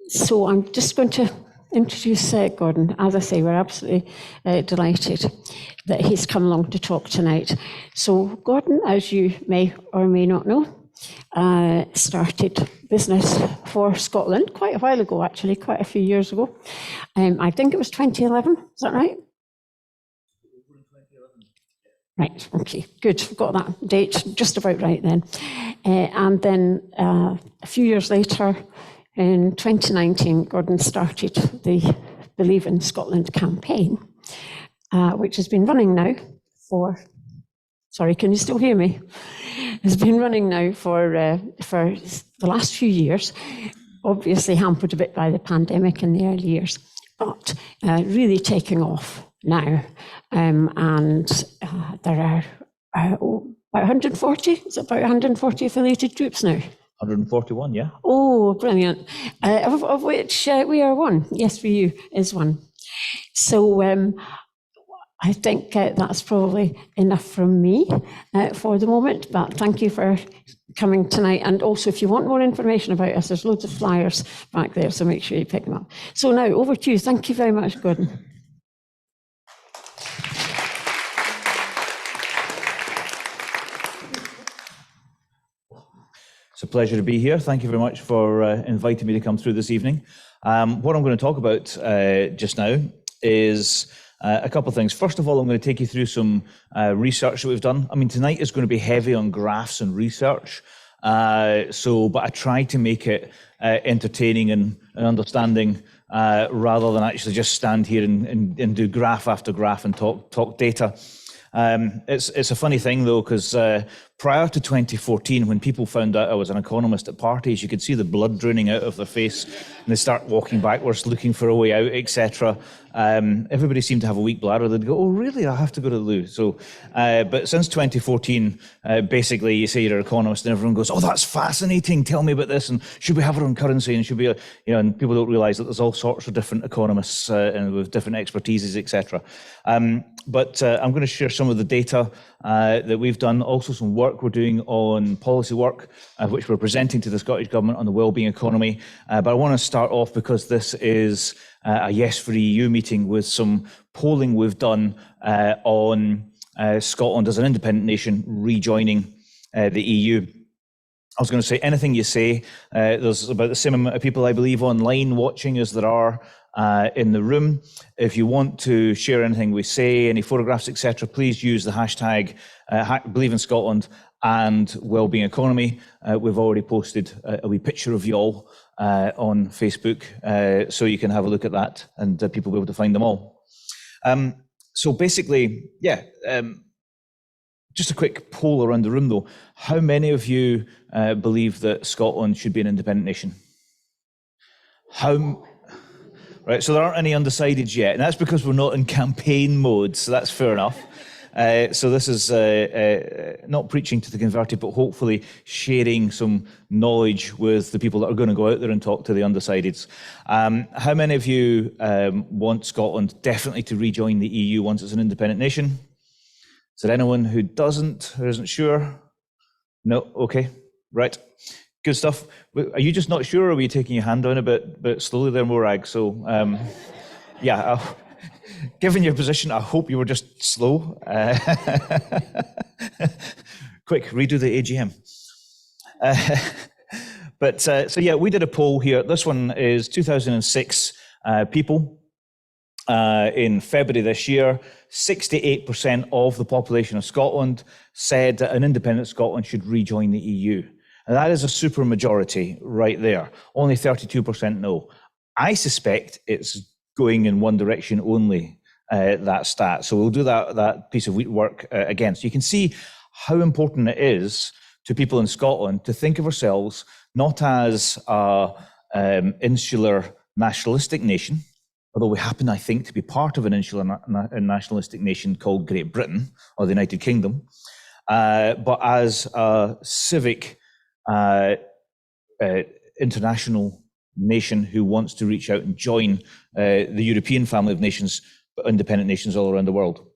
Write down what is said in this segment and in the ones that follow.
So I'm just going to introduce Gordon. As I say, we're absolutely delighted that he's come along to talk tonight. So Gordon, as you may or may not know, started business for Scotland quite a while ago, actually, quite a few years ago. I think it was 2011, is that right? Right, okay, good, got that date just about right then. And then a few years later, in 2019, Gordon started the Believe in Scotland campaign, which has been running now for, sorry, can you still hear me? It's been running now for the last few years, obviously hampered a bit by the pandemic in the early years, but really taking off now. And there are about 140, is it about 140 affiliated groups now? 141, yeah. Oh, brilliant. Of which we are one. Yes, for you is one. So I think that's probably enough from me for the moment, but thank you for coming tonight. And also, if you want more information about us, there's loads of flyers back there, so make sure you pick them up. So now, over to you. Thank you very much, Gordon. It's a pleasure to be here. Thank you very much for inviting me to come through this evening. What I'm going to talk about just now is a couple of things. First of all, I'm going to take you through some research that we've done. I mean, tonight is going to be heavy on graphs and research, but I tried to make it entertaining and understanding rather than actually just stand here and do graph after graph and talk data. It's a funny thing though, because prior to 2014, when people found out I was an economist at parties, you could see the blood draining out of their face and they start walking backwards, looking for a way out, etc. Everybody seemed to have a weak bladder. They'd go, oh, really? I have to go to the loo. So, but since 2014, basically you say you're an economist and everyone goes, oh, that's fascinating. Tell me about this. And should we have our own currency? And should we, and people don't realize that there's all sorts of different economists and with different expertises, etc. But I'm going to share some of the data that we've done, also some work we're doing on policy work, which we're presenting to the Scottish Government on the wellbeing economy. But I want to start off because this is a Yes for EU meeting with some polling we've done on Scotland as an independent nation rejoining the EU. I was going to say, anything you say, there's about the same amount of people, I believe, online watching as there are in the room. If you want to share anything we say, any photographs, etc., please use the hashtag Believe in Scotland and Wellbeing Economy. We've already posted a wee picture of you all on Facebook, so you can have a look at that and people will be able to find them all. So basically, yeah, just a quick poll around the room though. How many of you believe that Scotland should be an independent nation? Right, so there aren't any undecideds yet, and that's because we're not in campaign mode, so that's fair enough. So this is not preaching to the converted, but hopefully sharing some knowledge with the people that are going to go out there and talk to the undecideds. How many of you want Scotland definitely to rejoin the EU once it's an independent nation? Is there anyone who doesn't, who isn't sure? No, okay, right. Good stuff. Are you just not sure, or are we taking your hand down a bit slowly there, Morag? So, yeah, given your position, I hope you were just slow. Quick, redo the AGM. So yeah, we did a poll here. This one is 2006 people in February this year. 68% of the population of Scotland said that an independent Scotland should rejoin the EU. And that is a super majority right there. Only 32% no. I suspect it's going in one direction only, that stat. So we'll do that piece of work again. So you can see how important it is to people in Scotland to think of ourselves not as an insular nationalistic nation, although we happen, I think, to be part of an insular nationalistic nation called Great Britain or the United Kingdom, but as a civic international nation who wants to reach out and join the European family of nations, independent nations all around the world.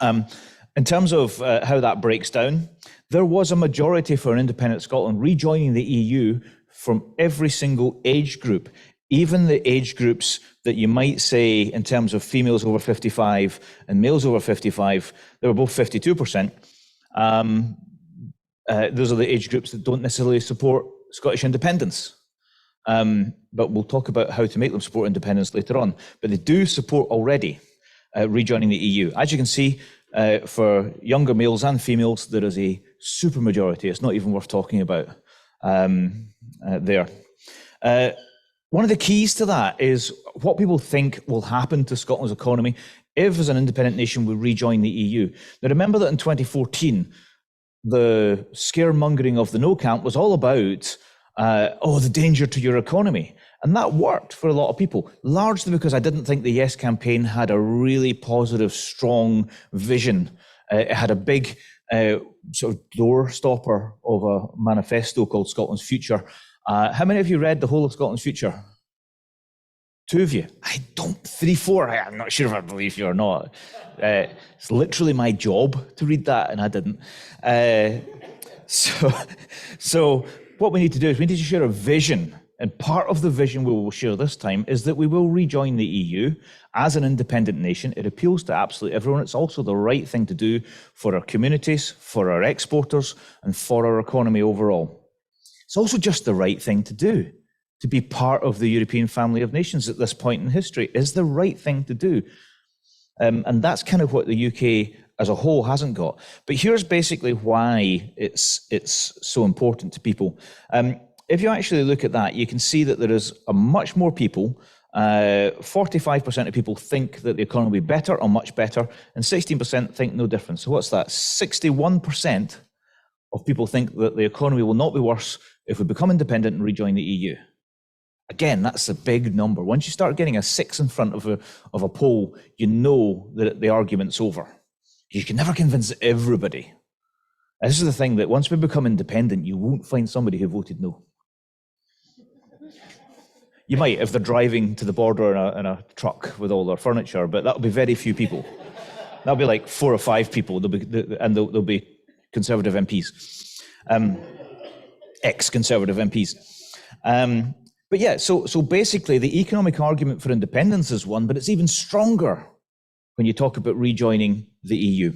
In terms of how that breaks down, there was a majority for an independent Scotland rejoining the EU from every single age group, even the age groups that you might say in terms of females over 55 and males over 55, they were both 52%. Those are the age groups that don't necessarily support Scottish independence. But we'll talk about how to make them support independence later on. But they do support already rejoining the EU. As you can see, for younger males and females, there is a supermajority. It's not even worth talking about there. One of the keys to that is what people think will happen to Scotland's economy if, as an independent nation, we rejoin the EU. Now, remember that in 2014, the scaremongering of the no camp was all about, the danger to your economy. And that worked for a lot of people, largely because I didn't think the Yes campaign had a really positive, strong vision. It had a big sort of door stopper of a manifesto called Scotland's Future. How many of you read the whole of Scotland's Future? 2 of you. I don't, 3, 4. I'm not sure if I believe you or not. It's literally my job to read that, and I didn't. So what we need to do is we need to share a vision. And part of the vision we will share this time is that we will rejoin the EU as an independent nation. It appeals to absolutely everyone. It's also the right thing to do for our communities, for our exporters, and for our economy overall. It's also just the right thing to do. To be part of the European family of nations at this point in history is the right thing to do. And that's kind of what the UK as a whole hasn't got. But here's basically why it's so important to people. If you actually look at that, you can see that there is a much more people. 45% of people think that the economy will be better or much better, and 16% think no different. So what's that? 61% of people think that the economy will not be worse if we become independent and rejoin the EU. Again, that's a big number. Once you start getting a 6 in front of a poll, you know that the argument's over. You can never convince everybody. And this is the thing, that once we become independent, you won't find somebody who voted no. You might if they're driving to the border in a truck with all their furniture, but that'll be very few people. That'll be like 4 or 5 people, they'll be Conservative MPs, ex-Conservative MPs. But yeah, so basically the economic argument for independence is one, but it's even stronger when you talk about rejoining the EU.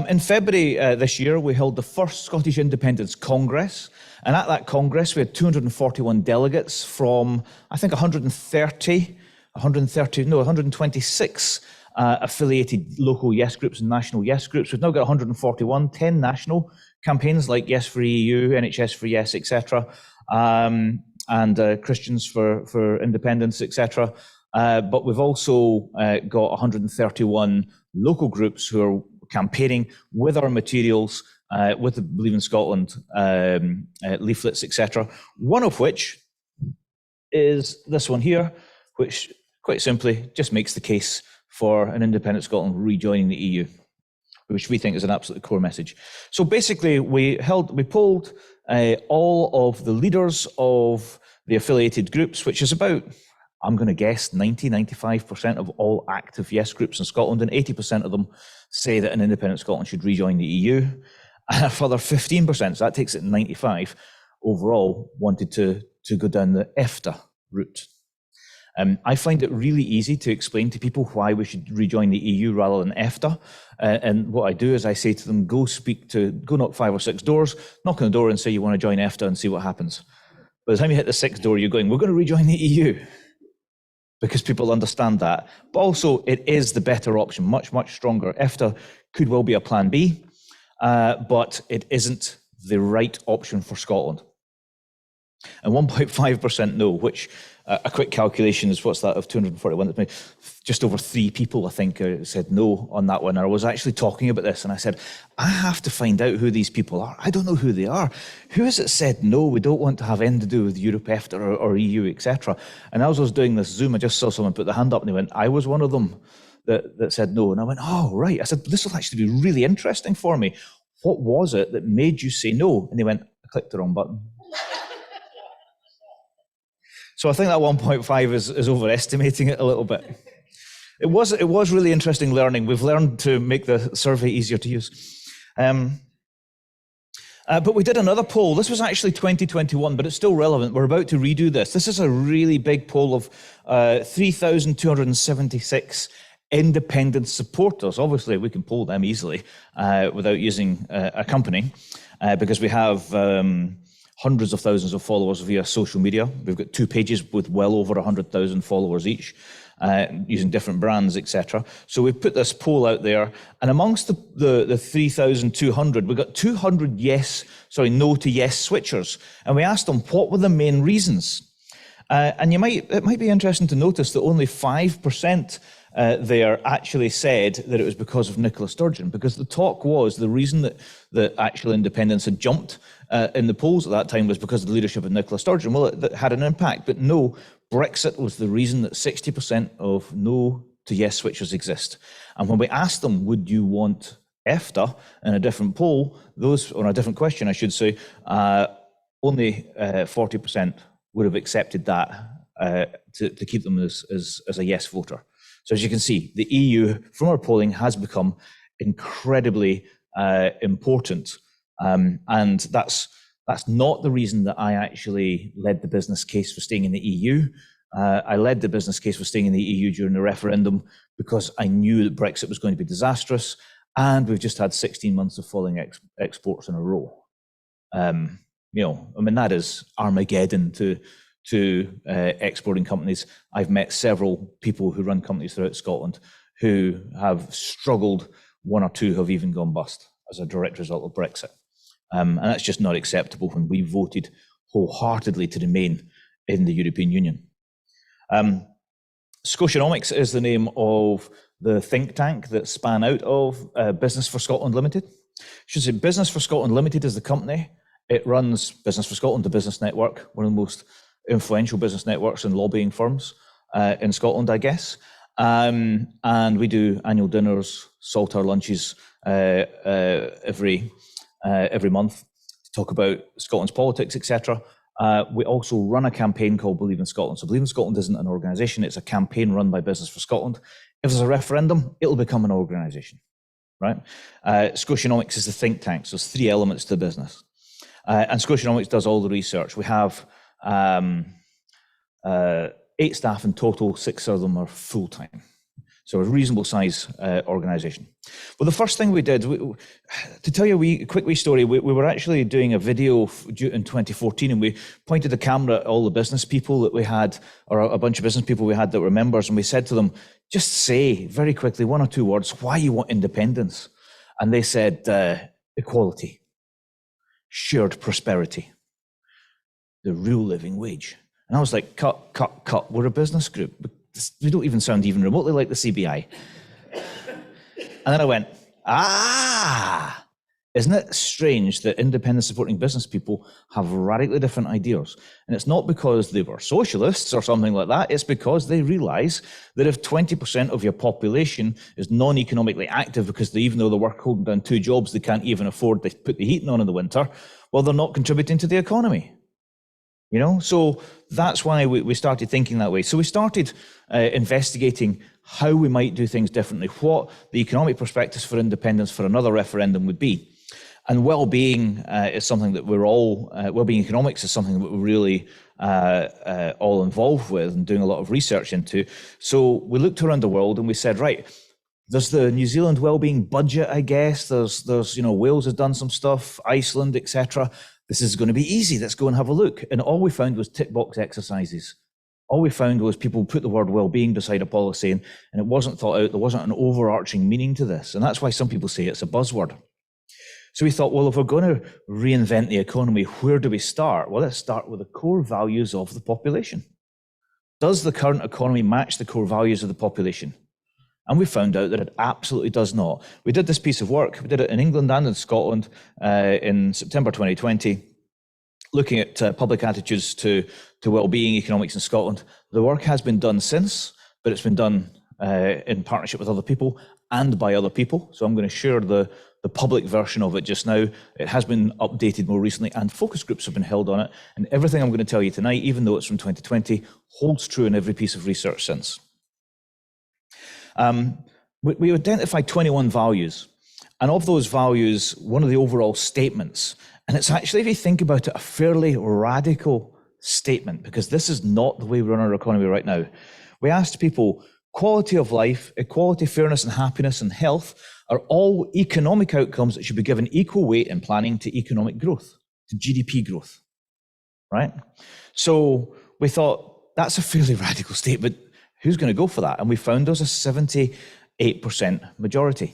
In February this year, we held the first Scottish Independence Congress. And at that Congress, we had 241 delegates from, I think, 126 affiliated local Yes groups and national Yes groups. We've now got 141, 10 national campaigns like Yes for EU, NHS for Yes, etc., and Christians for Independence, etc. But we've also got 131 local groups who are campaigning with our materials, with the Believe in Scotland leaflets, etc. One of which is this one here, which quite simply just makes the case for an independent Scotland rejoining the EU, which we think is an absolute core message. So basically, we polled all of the leaders of the affiliated groups, which is about, I'm going to guess, 95% of all active Yes groups in Scotland, and 80% of them say that an independent Scotland should rejoin the EU. And a further 15%, so that takes it to 95, overall wanted to go down the EFTA route. I find it really easy to explain to people why we should rejoin the EU rather than EFTA. And what I do is I say to them, go knock 5 or 6 doors, knock on the door and say you want to join EFTA and see what happens. By the time you hit the 6th door, you're going, we're going to rejoin the EU. Because people understand that. But also, it is the better option, much, much stronger. EFTA could well be a plan B, but it isn't the right option for Scotland. And 1.5% no, which a quick calculation is, what's that, of 241? Just over 3 people, I think, said no on that one. And I was actually talking about this, and I said, I have to find out who these people are. I don't know who they are. Who has it said no, we don't want to have anything to do with Europe, EFTA, or EU, etc.? And as I was doing this Zoom, I just saw someone put their hand up, and they went, I was one of them that said no. And I went, oh, right. I said, this will actually be really interesting for me. What was it that made you say no? And they went, I clicked the wrong button. So I think that 1.5 is overestimating it a little bit. It was really interesting learning. We've learned to make the survey easier to use. And But we did another poll. This was actually 2021, but it's still relevant. We're about to redo this. This is a really big poll of 3,276 independent supporters. Obviously, we can poll them easily without using a company because we have hundreds of thousands of followers via social media. We've got 2 pages with well over 100,000 followers each. Using different brands, etc. So we've put this poll out there, and amongst the 3,200, we got 200 no to yes switchers, and we asked them what were the main reasons. And it might be interesting to notice that only 5% there actually said that it was because of Nicola Sturgeon, because the talk was the reason that actual independence had jumped in the polls at that time was because of the leadership of Nicola Sturgeon. Well, that had an impact, but no, Brexit was the reason that 60% of no to yes switchers exist. And when we asked them, would you want EFTA in a different poll, on a different question, I should say, only 40% would have accepted that to keep them as a yes voter. So as you can see, the EU, from our polling, has become incredibly important. And that's not the reason that I actually led the business case for staying in the EU. I led the business case for staying in the EU during the referendum because I knew that Brexit was going to be disastrous, and we've just had 16 months of falling exports in a row. That is Armageddon to exporting companies. I've met several people who run companies throughout Scotland who have struggled. 1 or 2 have even gone bust as a direct result of Brexit. And that's just not acceptable when we voted wholeheartedly to remain in the European Union. Scotianomics is the name of the think tank that span out of Business for Scotland Limited. I should say Business for Scotland Limited is the company. It runs Business for Scotland, the business network, one of the most influential business networks and lobbying firms in Scotland, I guess. And we do annual dinners, saltire lunches every month to talk about Scotland's politics, etc. We also run a campaign called Believe in Scotland. So Believe in Scotland isn't an organisation, it's a campaign run by Business for Scotland. If there's a referendum, it'll become an organisation, right? Scotianomics is the think tank, so there's 3 elements to the business. And Scotianomics does all the research. We have 8 staff in total, 6 of them are full-time. So a reasonable size organisation. Well, the first thing we did, to tell you a quick wee story, we were actually doing a video in 2014, and we pointed the camera at all the business people that we had, or a bunch of business people we had that were members, and we said to them, just say very quickly 1 or 2 words why you want independence. And they said equality, shared prosperity, the real living wage. And I was like, cut, we're a business group. We don't even sound even remotely like the CBI. And then I went, isn't it strange that independent supporting business people have radically different ideas? And it's not because they were socialists or something like that. It's because they realize that if 20% of your population is non-economically active because even though they work holding down 2 jobs, they can't even afford to put the heating on in the winter, well, they're not contributing to the economy. So that's why we started thinking that way. So we started investigating how we might do things differently, what the economic perspectives for independence for another referendum would be. And well-being is something that we're all, well-being economics is something that we're really all involved with and doing a lot of research into. So we looked around the world and we said, right, there's the New Zealand well-being budget, I guess. There's Wales has done some stuff, Iceland, etc. This is going to be easy. Let's go and have a look. And all we found was tick box exercises. All we found was people put the word well-being beside a policy, and it wasn't thought out. There wasn't an overarching meaning to this. And that's why some people say it's a buzzword. So we thought, well, if we're going to reinvent the economy, where do we start? Well, let's start with the core values of the population. Does the current economy match the core values of the population? And we found out that it absolutely does not. We did this piece of work. We did it in England and in Scotland in September 2020, looking at public attitudes to well-being economics in Scotland. The work has been done since, but it's been done in partnership with other people and by other people. So I'm going to share the public version of it just now. It has been updated more recently, and focus groups have been held on it. And everything I'm going to tell you tonight, even though it's from 2020, holds true in every piece of research since. We identified 21 values, and of those values, one of the overall statements And it's actually, if you think about it, a fairly radical statement, because this is not the way we run our economy right now. We asked people, quality of life, equality, fairness, and happiness and health are all economic outcomes that should be given equal weight in planning to economic growth, to GDP growth, right? So we thought, that's a fairly radical statement. Who's going to go for that? And we found there's a 78% majority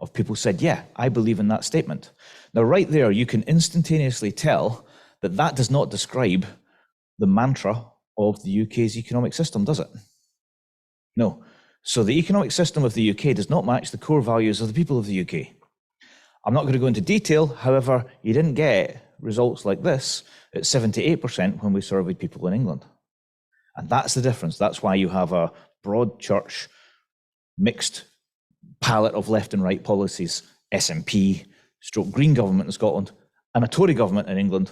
of people said, yeah, I believe in that statement. Now, right there, you can instantaneously tell that that does not describe the mantra of the UK's economic system, does it? No. So the economic system of the UK does not match the core values of the people of the UK. I'm not going to go into detail. However, you didn't get results like this at 78% when we surveyed people in England. And that's the difference. That's why you have a broad church, mixed palette of left and right policies, SNP, stroke Green government in Scotland, and a Tory government in England,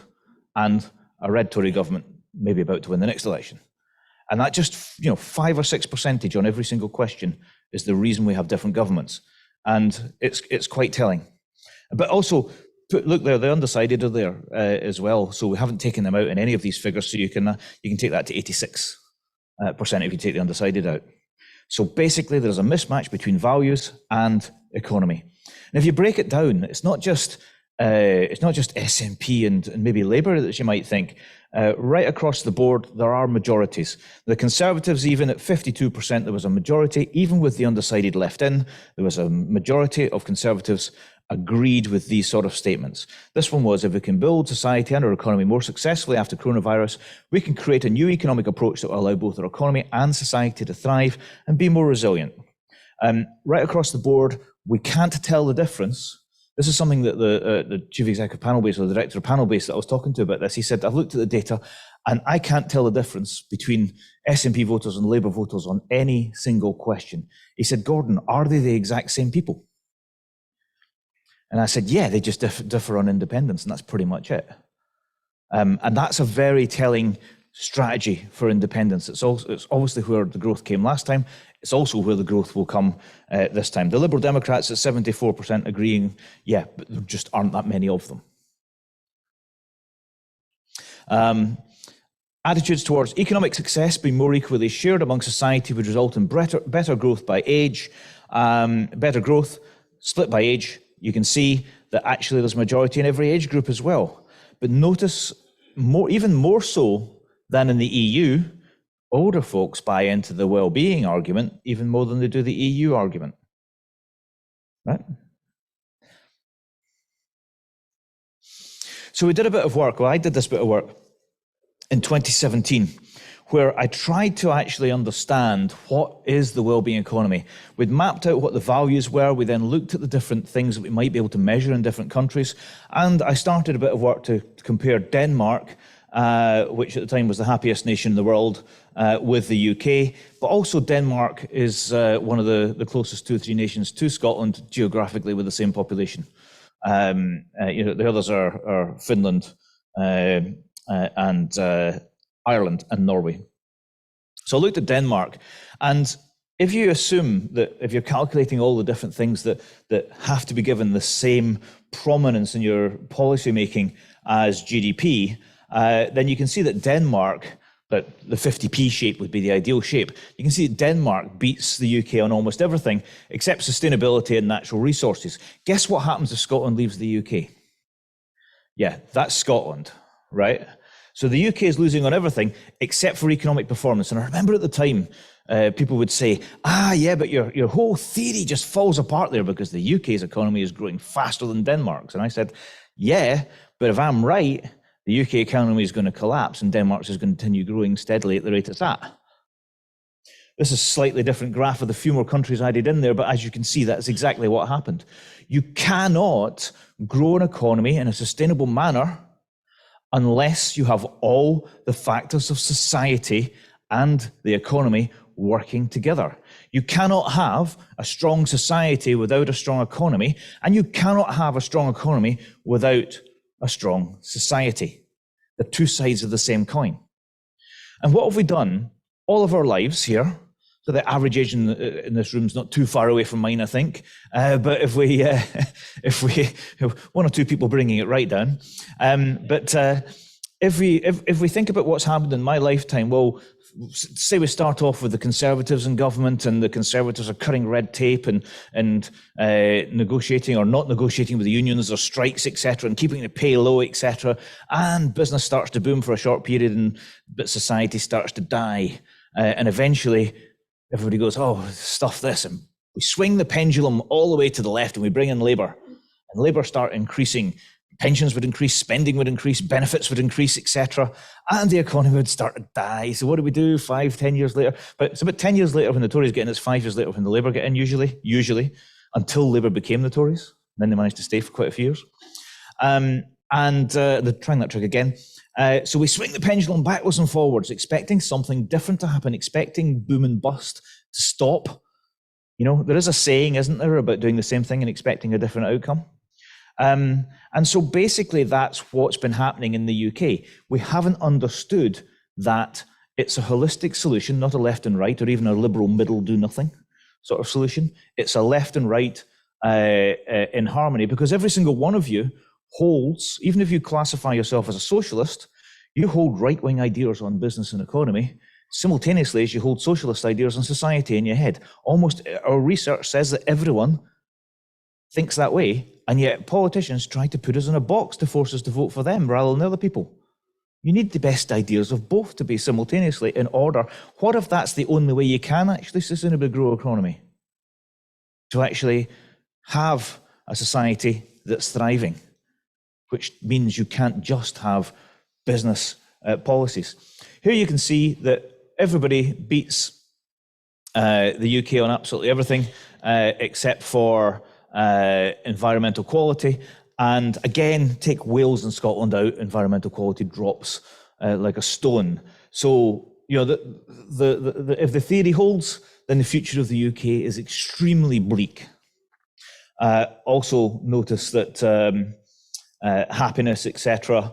and a red Tory government maybe about to win the next election. And that just, 5 or 6% on every single question is the reason we have different governments. And it's quite telling. But also, look there, the undecided are there as well. So we haven't taken them out in any of these figures. So you can take that to 86% if you take the undecided out. So basically, there's a mismatch between values and economy. And if you break it down, it's not just SNP and maybe Labour that you might think. Right across the board, there are majorities. The Conservatives, even at 52%, there was a majority. Even with the undecided left in, there was a majority of Conservatives agreed with these sort of statements. This one was, if we can build society and our economy more successfully after coronavirus, we can create a new economic approach that will allow both our economy and society to thrive and be more resilient. Right across the board, we can't tell the difference. This is something that the chief executive panel base, or the director of panel base that I was talking to about this, he said, I've looked at the data and I can't tell the difference between SNP voters and Labour voters on any single question. He said, Gordon, are they the exact same people? And I said, yeah, they just differ on independence, and that's pretty much it. And that's a very telling strategy for independence. It's obviously where the growth came last time. It's also where the growth will come this time. The Liberal Democrats at 74% agreeing, yeah, but there just aren't that many of them. Attitudes towards economic success being more equally shared among society would result in better growth by age, better growth split by age. You can see that actually there's a majority in every age group as well. But notice, even more so than in the EU, older folks buy into the well-being argument even more than they do the EU argument, right? So we did a bit of work, well, I did this bit of work in 2017, where I tried to actually understand what is the well-being economy. We'd mapped out what the values were. We then looked at the different things that we might be able to measure in different countries. And I started a bit of work to compare Denmark, which at the time was the happiest nation in the world, with the UK. But also Denmark is one of the closest 2 or 3 nations to Scotland geographically with the same population. The others are Finland and Ireland and Norway. So I looked at Denmark, and if you assume that if you're calculating all the different things that have to be given the same prominence in your policy making as GDP, then you can see that Denmark, that the 50p shape would be the ideal shape. You can see that Denmark beats the UK on almost everything except sustainability and natural resources. Guess what happens if Scotland leaves the UK? Yeah, that's Scotland, right? So the UK is losing on everything except for economic performance. And I remember at the time, people would say, yeah, but your whole theory just falls apart there because the UK's economy is growing faster than Denmark's. And I said, yeah, but if I'm right, the UK economy is going to collapse and Denmark's is going to continue growing steadily at the rate it's at. This is a slightly different graph with a few more countries added in there, but as you can see, that's exactly what happened. You cannot grow an economy in a sustainable manner unless you have all the factors of society and the economy working together. You cannot have a strong society without a strong economy, and you cannot have a strong economy without a strong society. They're 2 sides of the same coin. And what have we done all of our lives here? So the average age in this room is not too far away from mine, I think. But if we one or two people bringing it right down, if we think about what's happened in my lifetime, well, say we start off with the Conservatives in government, and the Conservatives are cutting red tape and negotiating or not negotiating with the unions or strikes, etc., and keeping the pay low, etc. And business starts to boom for a short period, but society starts to die, and eventually everybody goes, oh, stuff this, and we swing the pendulum all the way to the left, and we bring in Labour, and Labour start increasing. Pensions would increase, spending would increase, benefits would increase, etc., and the economy would start to die. So what do we do 5-10 years later? But it's about 10 years later when the Tories get in, it's 5 years later when the Labour get in, usually, until Labour became the Tories. And then they managed to stay for quite a few years. They're trying that trick again. So we swing the pendulum backwards and forwards, expecting something different to happen, expecting boom and bust to stop. You know, there is a saying, isn't there, about doing the same thing and expecting a different outcome? And so basically that's what's been happening in the UK. We haven't understood that it's a holistic solution, not a left and right, or even a liberal middle do nothing sort of solution. It's a left and right in harmony, because every single one of you holds, even if you classify yourself as a socialist, you hold right-wing ideas on business and economy, simultaneously as you hold socialist ideas on society in your head. Almost, our research says that everyone thinks that way, and yet politicians try to put us in a box to force us to vote for them rather than other people. You need the best ideas of both to be simultaneously in order. What if that's the only way you can actually sustainably grow an economy? To actually have a society that's thriving, which means you can't just have business policies. Here you can see that everybody beats the UK on absolutely everything except for environmental quality. And again, take Wales and Scotland out, environmental quality drops like a stone. So, you know, if the theory holds, then the future of the UK is extremely bleak. Also notice that happiness, etc.,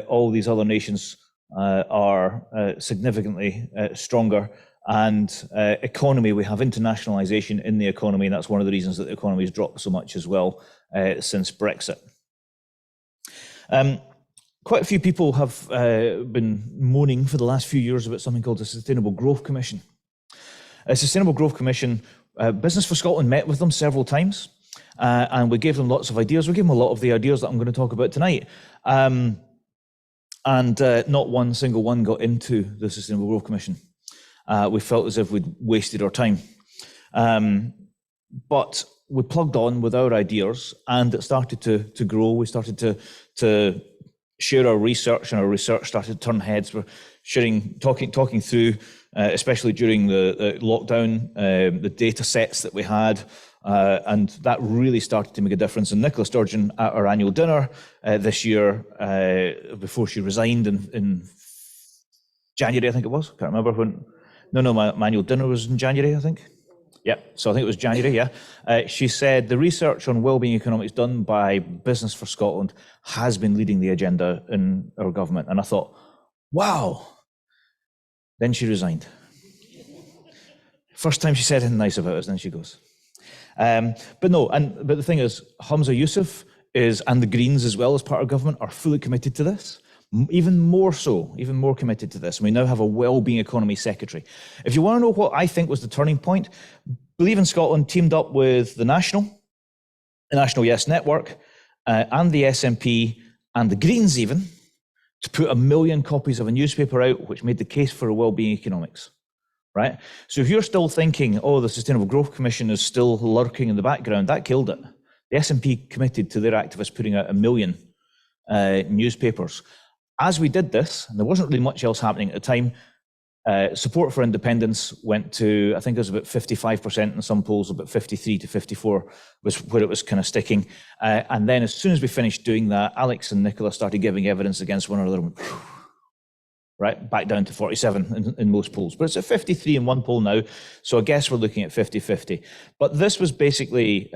all these other nations are significantly stronger. And economy, we have internationalization in the economy, and that's one of the reasons that the economy has dropped so much as well since Brexit. Quite a few people have been moaning for the last few years about something called the Sustainable Growth Commission. A Sustainable Growth Commission, Business for Scotland met with them several times, and we gave them lots of ideas. We gave them a lot of the ideas that I'm going to talk about tonight. And not one single one got into the Sustainable Growth Commission. We felt as if we'd wasted our time. But we plugged on with our ideas, and it started to grow. We started to share our research, and our research started to turn heads. We're sharing, talking through, especially during the lockdown, the data sets that we had, and that really started to make a difference. And Nicola Sturgeon, at our annual dinner this year, before she resigned in January, I think it was, can't remember when. No, my annual dinner was in January, I think. Yeah, so I think it was January, yeah. She said the research on wellbeing economics done by Business for Scotland has been leading the agenda in our government. And I thought, wow. Then she resigned. First time she said anything nice about us, then she goes. But the thing is, Hamza Yusuf and the Greens as well as part of government are fully committed to this. Even more committed to this. We now have a wellbeing economy secretary. If you want to know what I think was the turning point, Believe in Scotland teamed up with the National Yes Network, and the SNP and the Greens even, to put 1 million copies of a newspaper out which made the case for a wellbeing economics. Right? So if you're still thinking, oh, the Sustainable Growth Commission is still lurking in the background, that killed it. The SNP committed to their activists putting out 1 million newspapers. As we did this, and there wasn't really much else happening at the time, support for independence went to, I think it was about 55% in some polls, about 53 to 54 was where it was kind of sticking. And then as soon as we finished doing that, Alex and Nicola started giving evidence against one another, right, back down to 47 in most polls. But it's at 53 in one poll now, so I guess we're looking at 50-50. But this was basically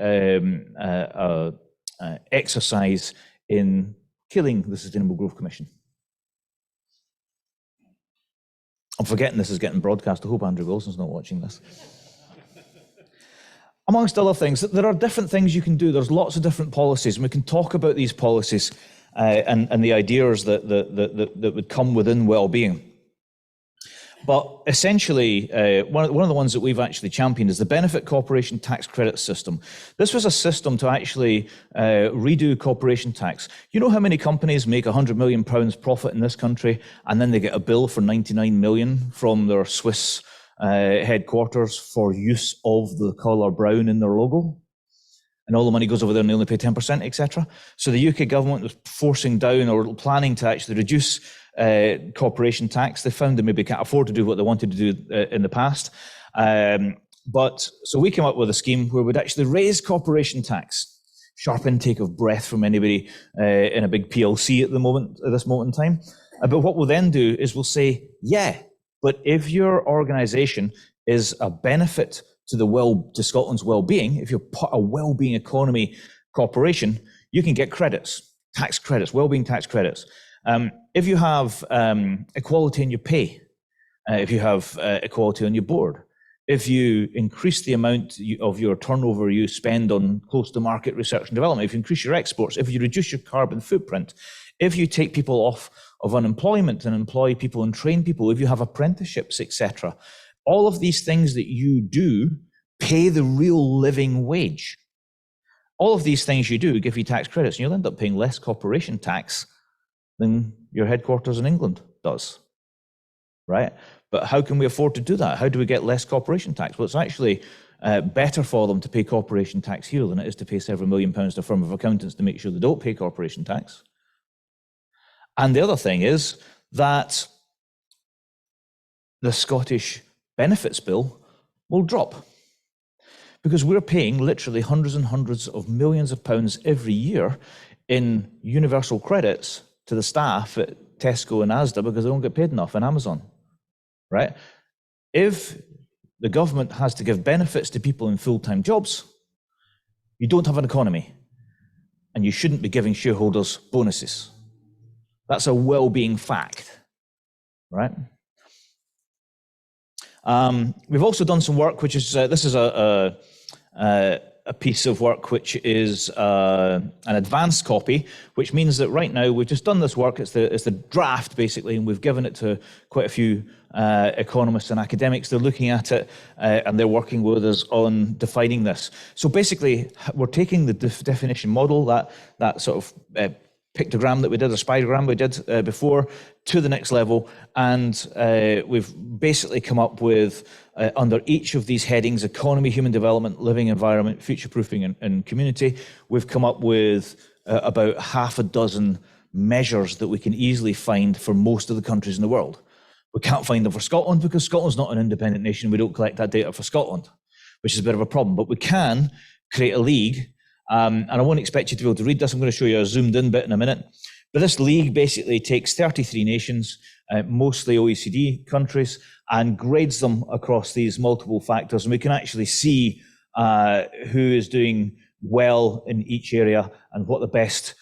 exercise in killing the Sustainable Growth Commission. I'm forgetting this is getting broadcast. I hope Andrew Wilson's not watching this. Amongst other things, there are different things you can do. There's lots of different policies, and we can talk about these policies and the ideas that would come within well-being. But essentially, one of the ones that we've actually championed is the Benefit Corporation Tax Credit System. This was a system to actually redo corporation tax. You know how many companies make £100 million profit in this country, and then they get a bill for 99 million from their Swiss headquarters for use of the colour brown in their logo? And all the money goes over there and they only pay 10%, etc. So the UK government was forcing down or planning to actually reduce corporation tax. They found they maybe can't afford to do what they wanted to do in the past. So we came up with a scheme where we'd actually raise corporation tax. Sharp intake of breath from anybody in a big PLC at this moment in time. But what we'll then do is we'll say, yeah, but if your organisation is a benefit to Scotland's well-being, if you're a well-being economy corporation, you can get credits, tax credits, well-being tax credits. If you have equality in your pay, if you have equality on your board, if you increase the amount of your turnover you spend on close-to-market research and development, if you increase your exports, if you reduce your carbon footprint, if you take people off of unemployment and employ people and train people, if you have apprenticeships, etc., all of these things that you do pay the real living wage. All of these things you do give you tax credits, and you'll end up paying less corporation tax than your headquarters in England does, right? But how can we afford to do that? How do we get less corporation tax? Well, it's actually better for them to pay corporation tax here than it is to pay several £1 million to a firm of accountants to make sure they don't pay corporation tax. And the other thing is that the Scottish benefits bill will drop, because we're paying literally hundreds and hundreds of millions of pounds every year in universal credits to the staff at Tesco and Asda because they don't get paid enough, and Amazon, right? If the government has to give benefits to people in full-time jobs, you don't have an economy, and you shouldn't be giving shareholders bonuses. That's a well-being fact, right? We've also done some work, which is this is a piece of work which is an advanced copy, which means that right now we've just done this work. It's the draft basically, and we've given it to quite a few economists and academics. They're looking at it and they're working with us on defining this. So basically, we're taking the definition model, that sort of pictogram that we did, or spirogram we did before, to the next level, and we've basically come up with under each of these headings: economy, human development, living environment, future-proofing, and community. We've come up with about half a dozen measures that we can easily find for most of the countries in the world. We can't find them for Scotland because Scotland's not an independent nation. We don't collect that data for Scotland, which is a bit of a problem, but we can create a league. And I won't expect you to be able to read this. I'm going to show you a zoomed in bit in a minute. But this league basically takes 33 nations, mostly OECD countries, and grades them across these multiple factors. And we can actually see who is doing well in each area and what the best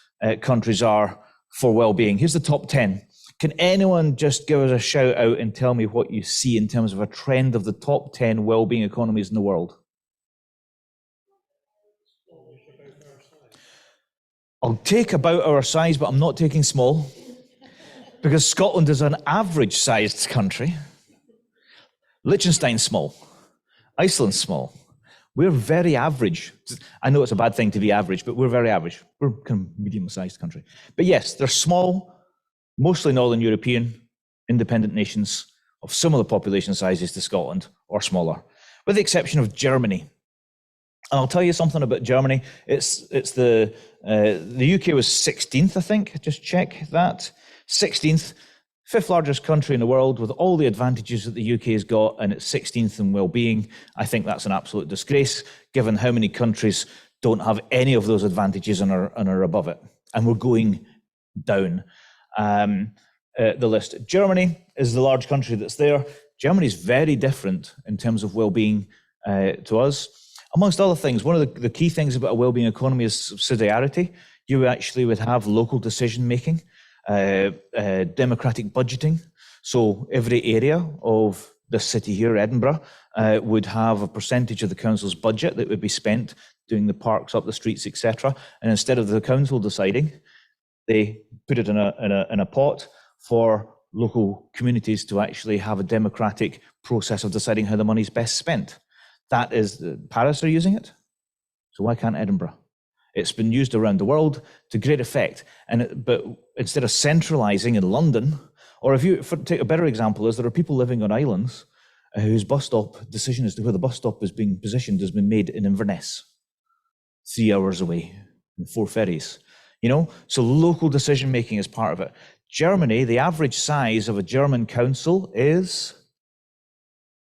countries are for well-being. Here's the top 10. Can anyone just give us a shout out and tell me what you see in terms of a trend of the top 10 well-being economies in the world? I'll take about our size, but I'm not taking small, because Scotland is an average-sized country. Liechtenstein's small. Iceland's small. We're very average. I know it's a bad thing to be average, but we're very average. We're kind of medium-sized country. But yes, they're small, mostly Northern European, independent nations of similar population sizes to Scotland, or smaller, with the exception of Germany. And I'll tell you something about Germany. It's the UK was 16th, I think. Just check that. 16th, fifth largest country in the world with all the advantages that the UK has got, and it's 16th in well-being. I think that's an absolute disgrace, given how many countries don't have any of those advantages and are above it. And we're going down the list. Germany is the large country that's there. Germany is very different in terms of well-being to us. Amongst other things, one of the key things about a well-being economy is subsidiarity. You actually would have local decision-making, democratic budgeting. So every area of the city here, Edinburgh, would have a percentage of the council's budget that would be spent doing the parks, up the streets, etc. And instead of the council deciding, they put it in a pot for local communities to actually have a democratic process of deciding how the money's best spent. That is, Paris are using it, so why can't Edinburgh? It's been used around the world to great effect, but instead of centralising in London, or if you take a better example, is there are people living on islands whose bus stop decision as to where the bus stop is being positioned has been made in Inverness, 3 hours away, in 4 ferries. You know, so local decision making is part of it. Germany, the average size of a German council is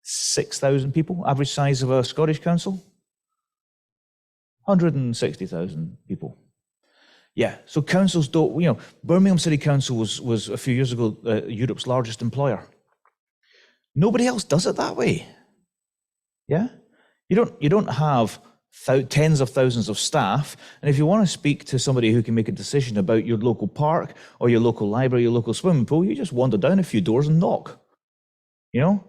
6,000 people. Average size of a Scottish council, 160,000 people. Yeah, so councils don't, you know, Birmingham City Council was a few years ago Europe's largest employer. Nobody else does it that way. Yeah, you don't have tens of thousands of staff, and if you want to speak to somebody who can make a decision about your local park or your local library, your local swimming pool, you just wander down a few doors and knock. You know,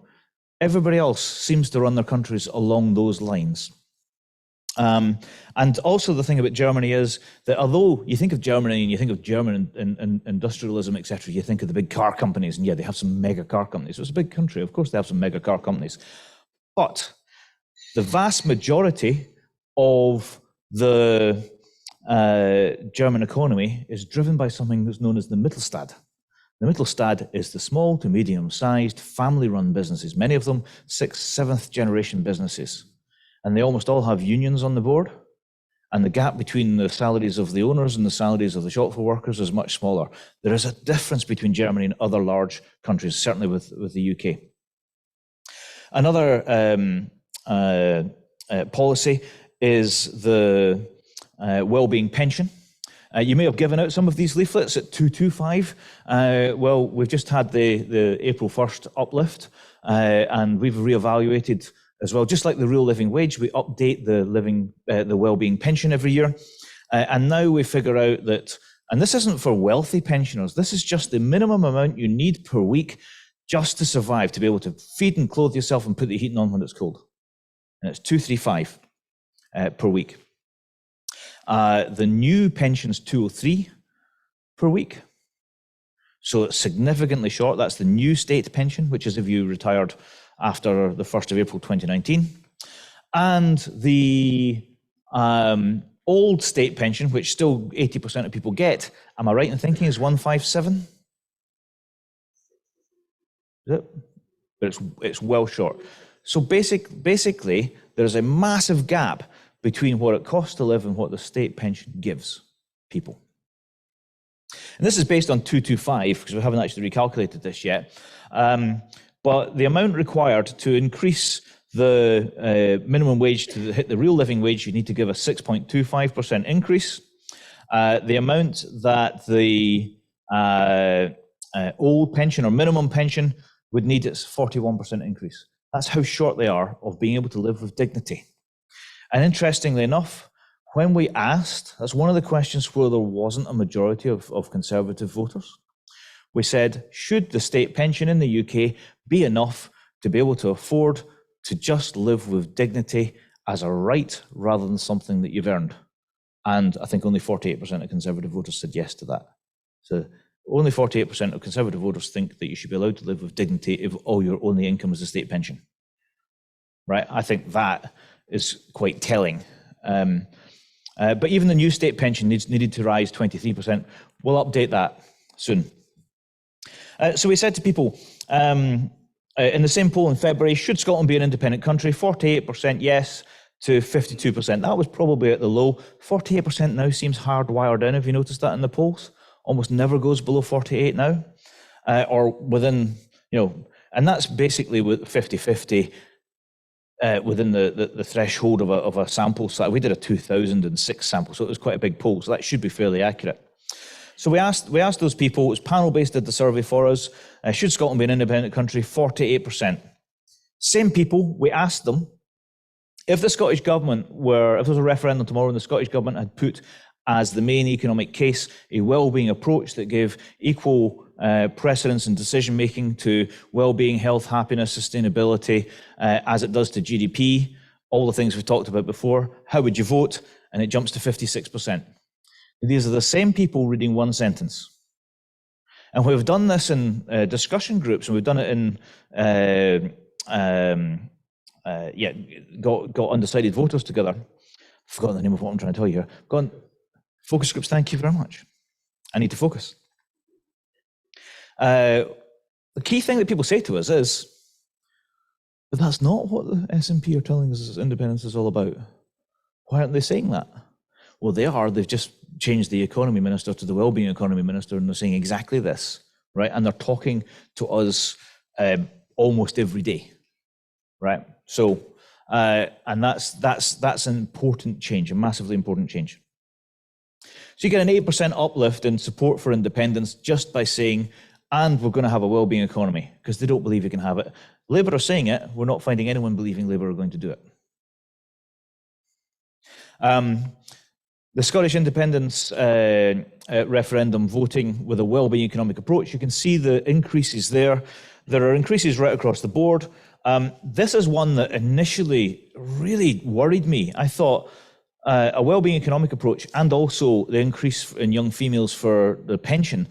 everybody else seems to run their countries along those lines. And also the thing about Germany is that although you think of Germany and you think of German industrialism, etc., you think of the big car companies, and yeah, they have some mega car companies. So it's a big country, of course they have some mega car companies. But the vast majority of the German economy is driven by something that's known as the Mittelstand. The Mittelstand is the small to medium-sized family-run businesses, many of them 6th, 7th generation businesses. And they almost all have unions on the board. And the gap between the salaries of the owners and the salaries of the shop floor workers is much smaller. There is a difference between Germany and other large countries, certainly with the UK. Another policy is the Wellbeing pension. You may have given out some of these leaflets at 225. Well, we've just had the April 1st uplift, and we've reevaluated as well. Just like the real living wage, we update the Wellbeing pension every year. And now we figure out that, and this isn't for wealthy pensioners, this is just the minimum amount you need per week just to survive, to be able to feed and clothe yourself and put the heating on when it's cold. And it's 235 per week. The new pension's 203 per week. So it's significantly short. That's the new state pension, which is if you retired after the 1st of April 2019. And the old state pension, which still 80% of people get, am I right in thinking is 157? Is it? But it's well short. So basically, there's a massive gap between what it costs to live and what the state pension gives people. And this is based on 225, because we haven't actually recalculated this yet. But the amount required to increase the minimum wage to hit the real living wage, you need to give a 6.25% increase. The amount that the old pension or minimum pension would need is 41% increase. That's how short they are of being able to live with dignity. And interestingly enough, when we asked, that's one of the questions where there wasn't a majority of Conservative voters. We said, should the state pension in the UK be enough to be able to afford to just live with dignity as a right rather than something that you've earned? And I think only 48% of Conservative voters said yes to that. So only 48% of Conservative voters think that you should be allowed to live with dignity if all your only income is the state pension. Right? I think that is quite telling. But even the new state pension needed to rise 23%. We'll update that soon. So we said to people in the same poll in February, should Scotland be an independent country? 48% yes to 52%. That was probably at the low. 48% now seems hardwired in. Have you noticed that in the polls? Almost never goes below 48 now, or within, you know, and that's basically with 50-50 within the threshold of a sample size. We did a 2006 sample, so it was quite a big poll, so that should be fairly accurate. So we asked those people, it was panel-based, did the survey for us, should Scotland be an independent country? 48%. Same people, we asked them, if the Scottish government if there was a referendum tomorrow and the Scottish government had put as the main economic case a wellbeing approach that gave equal precedence and decision making to well-being, health, happiness, sustainability, as it does to GDP, all the things we've talked about before. How would you vote? And it jumps to 56%. These are the same people reading one sentence. And we've done this in discussion groups, and we've done it in got undecided voters together. I've forgotten the name of what I'm trying to tell you here. Focus groups, thank you very much. I need to focus. The key thing that people say to us is, but that's not what the SNP are telling us independence is all about. Why aren't they saying that? Well, they are. They've just changed the economy minister to the wellbeing economy minister, and they're saying exactly this, right? And they're talking to us almost every day, right? So, and that's an important change, a massively important change. So you get an 8% uplift in support for independence just by saying, and we're going to have a wellbeing economy, because they don't believe you can have it. Labour are saying it. We're not finding anyone believing Labour are going to do it. The Scottish independence referendum voting with a wellbeing economic approach, you can see the increases there. There are increases right across the board. This is one that initially really worried me. I thought a wellbeing economic approach and also the increase in young females for the pension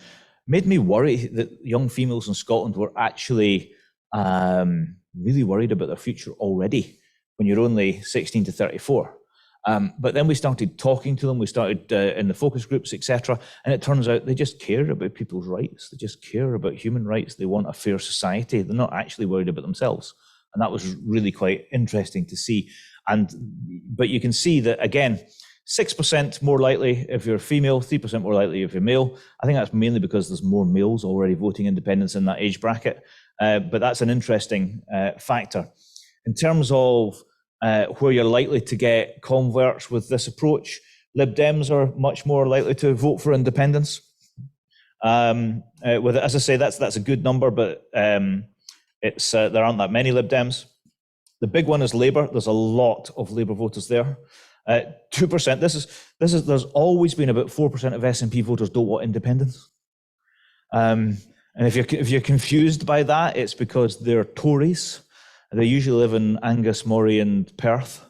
made me worry that young females in Scotland were actually really worried about their future already when you're only 16 to 34. But then we started talking to them, we started in the focus groups, etc. And it turns out they just care about people's rights. They just care about human rights. They want a fair society. They're not actually worried about themselves. And that was really quite interesting to see. But you can see that, again, 6% more likely if you're female, 3% more likely if you're male. I think that's mainly because there's more males already voting independence in that age bracket. But that's an interesting factor. In terms of where you're likely to get converts with this approach, Lib Dems are much more likely to vote for independence. As I say, that's a good number, but there aren't that many Lib Dems. The big one is Labour. There's a lot of Labour voters there. 2%. There's always been about 4% of SNP voters don't want independence. And if you're confused by that, it's because they're Tories. They usually live in Angus, Moray, and Perth,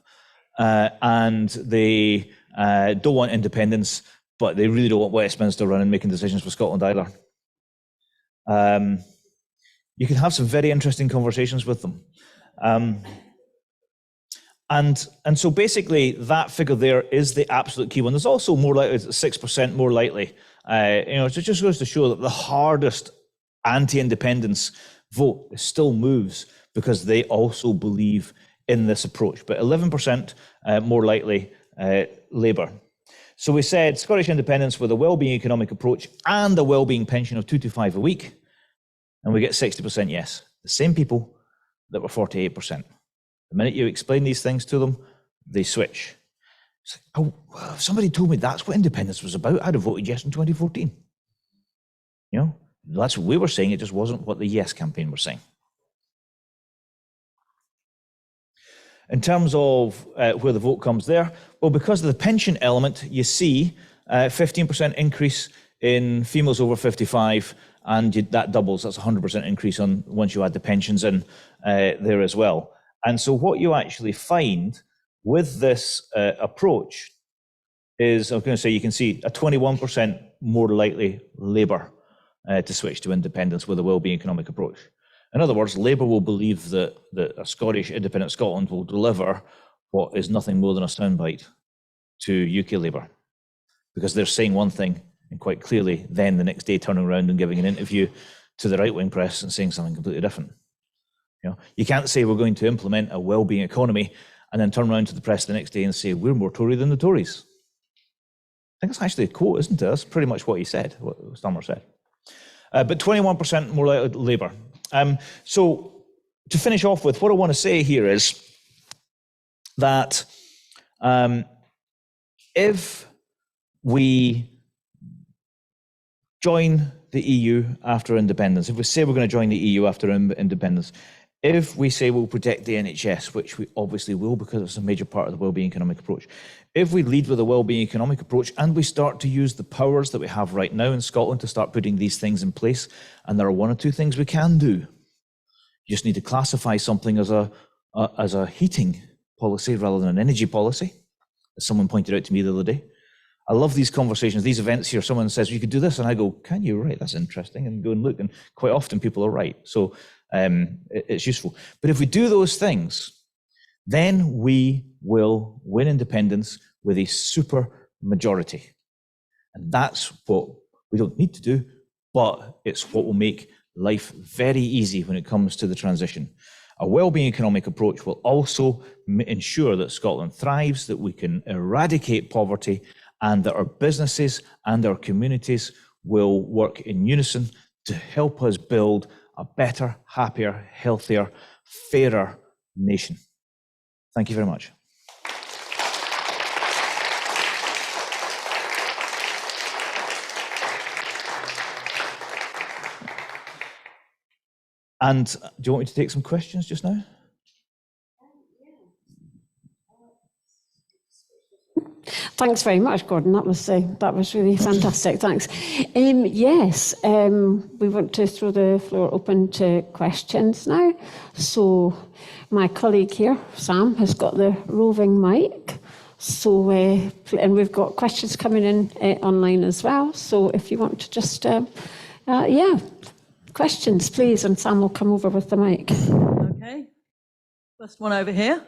and they don't want independence, but they really don't want Westminster running, making decisions for Scotland either. You can have some very interesting conversations with them. And so basically that figure there is the absolute key one. There's also more likely, 6% more likely. It just goes to show that the hardest anti-independence vote still moves because they also believe in this approach. But 11% more likely Labour. So we said Scottish independence with a wellbeing economic approach and a wellbeing pension of 2 to 5 a week, and we get 60% yes. The same people that were 48%. The minute you explain these things to them, they switch. It's like, oh, if somebody told me that's what independence was about, I'd have voted yes in 2014. That's what we were saying, it just wasn't what the yes campaign were saying. In terms of where the vote comes there, well, because of the pension element, you see 15% increase in females over 55, and that doubles. That's 100% increase on once you add the pensions in there as well. And so what you actually find with this approach is, I was going to say, you can see a 21% more likely Labour to switch to independence with a wellbeing economic approach. In other words, Labour will believe that a Scottish independent Scotland will deliver what is nothing more than a soundbite to UK Labour, because they're saying one thing and quite clearly then the next day turning around and giving an interview to the right-wing press and saying something completely different. You can't say we're going to implement a wellbeing economy and then turn around to the press the next day and say we're more Tory than the Tories. I think that's actually a quote, isn't it? That's pretty much what he said, what Stammer said. But 21% more likely Labour. So to finish off with, what I want to say here is that if we join the EU after independence, if we say we're going to join the EU after independence, if we say we'll protect the NHS, which we obviously will because it's a major part of the wellbeing economic approach, if we lead with a wellbeing economic approach and we start to use the powers that we have right now in Scotland to start putting these things in place, and there are one or two things we can do. You just need to classify something as a heating policy rather than an energy policy, as someone pointed out to me the other day. I love these conversations, these events here. Someone says, you could do this. And I go, can you? Right, that's interesting. And go and look. And quite often people are right. So it's useful. But if we do those things, then we will win independence with a super majority. And that's what we don't need to do, but it's what will make life very easy when it comes to the transition. A wellbeing economic approach will also ensure that Scotland thrives, that we can eradicate poverty, and that our businesses and our communities will work in unison to help us build a better, happier, healthier, fairer nation. Thank you very much. And do you want me to take some questions just now? Thanks very much, Gordon. That was really fantastic. Thanks. Yes, we want to throw the floor open to questions now. So my colleague here, Sam, has got the roving mic. So, and we've got questions coming in online as well. So if you want to just, questions, please, and Sam will come over with the mic. Okay. First one over here.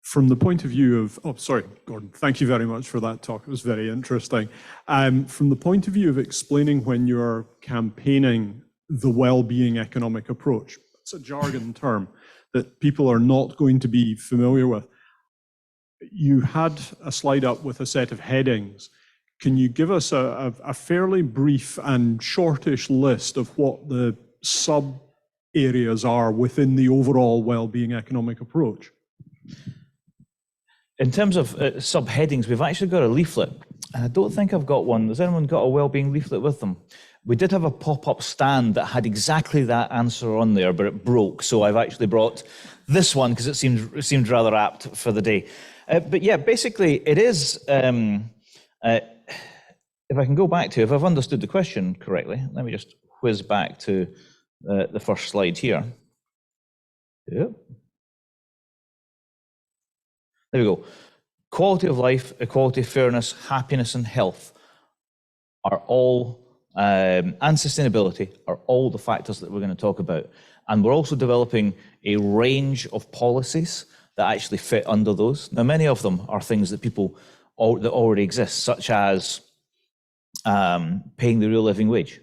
From the point of view of, sorry, Gordon, thank you very much for that talk. It was very interesting. From the point of view of explaining when you're campaigning the well-being economic approach, it's a jargon term that people are not going to be familiar with. You had a slide up with a set of headings. Can you give us a fairly brief and shortish list of what the sub-areas are within the overall well-being economic approach? In terms of subheadings, we've actually got a leaflet, and I don't think I've got one. Has anyone got a wellbeing leaflet with them? We did have a pop-up stand that had exactly that answer on there, but it broke. So I've actually brought this one because it seemed rather apt for the day. But yeah, basically it is, if I can go back to, if I've understood the question correctly, let me just whiz back to the first slide here. Yep. There we go. Quality of life, equality, fairness, happiness, and health are all, and sustainability are all the factors that we're going to talk about. And we're also developing a range of policies that actually fit under those. Now, many of them are things that that already exist, such as paying the real living wage.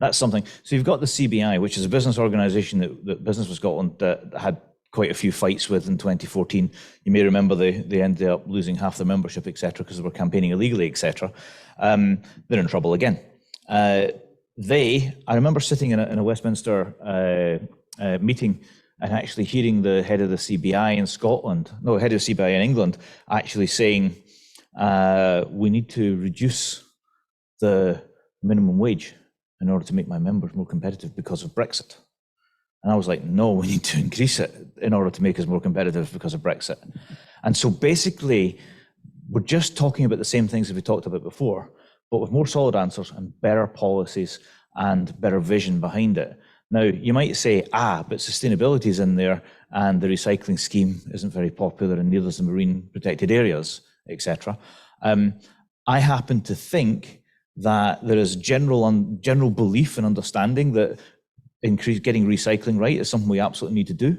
That's something. So you've got the CBI, which is a business organisation that Business for Scotland had quite a few fights with in 2014. You may remember they ended up losing half their membership, etc., because they were campaigning illegally, etc. They're in trouble again. I remember sitting in a Westminster meeting and actually hearing the head of the CBI in Scotland, no, head of the CBI in England, actually saying, we need to reduce the minimum wage in order to make my members more competitive because of Brexit. And I was like, no, we need to increase it in order to make us more competitive because of Brexit. And so basically, we're just talking about the same things that we talked about before, but with more solid answers and better policies and better vision behind it. Now, you might say, but sustainability is in there and the recycling scheme isn't very popular and neither is the marine protected areas, etc. I happen to think that there is general belief and understanding that getting recycling right is something we absolutely need to do.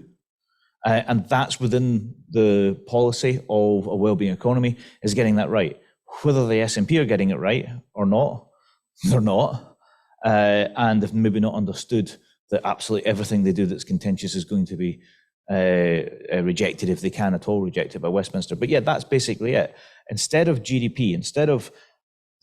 And that's within the policy of a wellbeing economy, is getting that right. Whether the SNP are getting it right or not, they're not. And they've maybe not understood that absolutely everything they do that's contentious is going to be rejected, if they can at all reject it by Westminster. But yeah, that's basically it. Instead of GDP,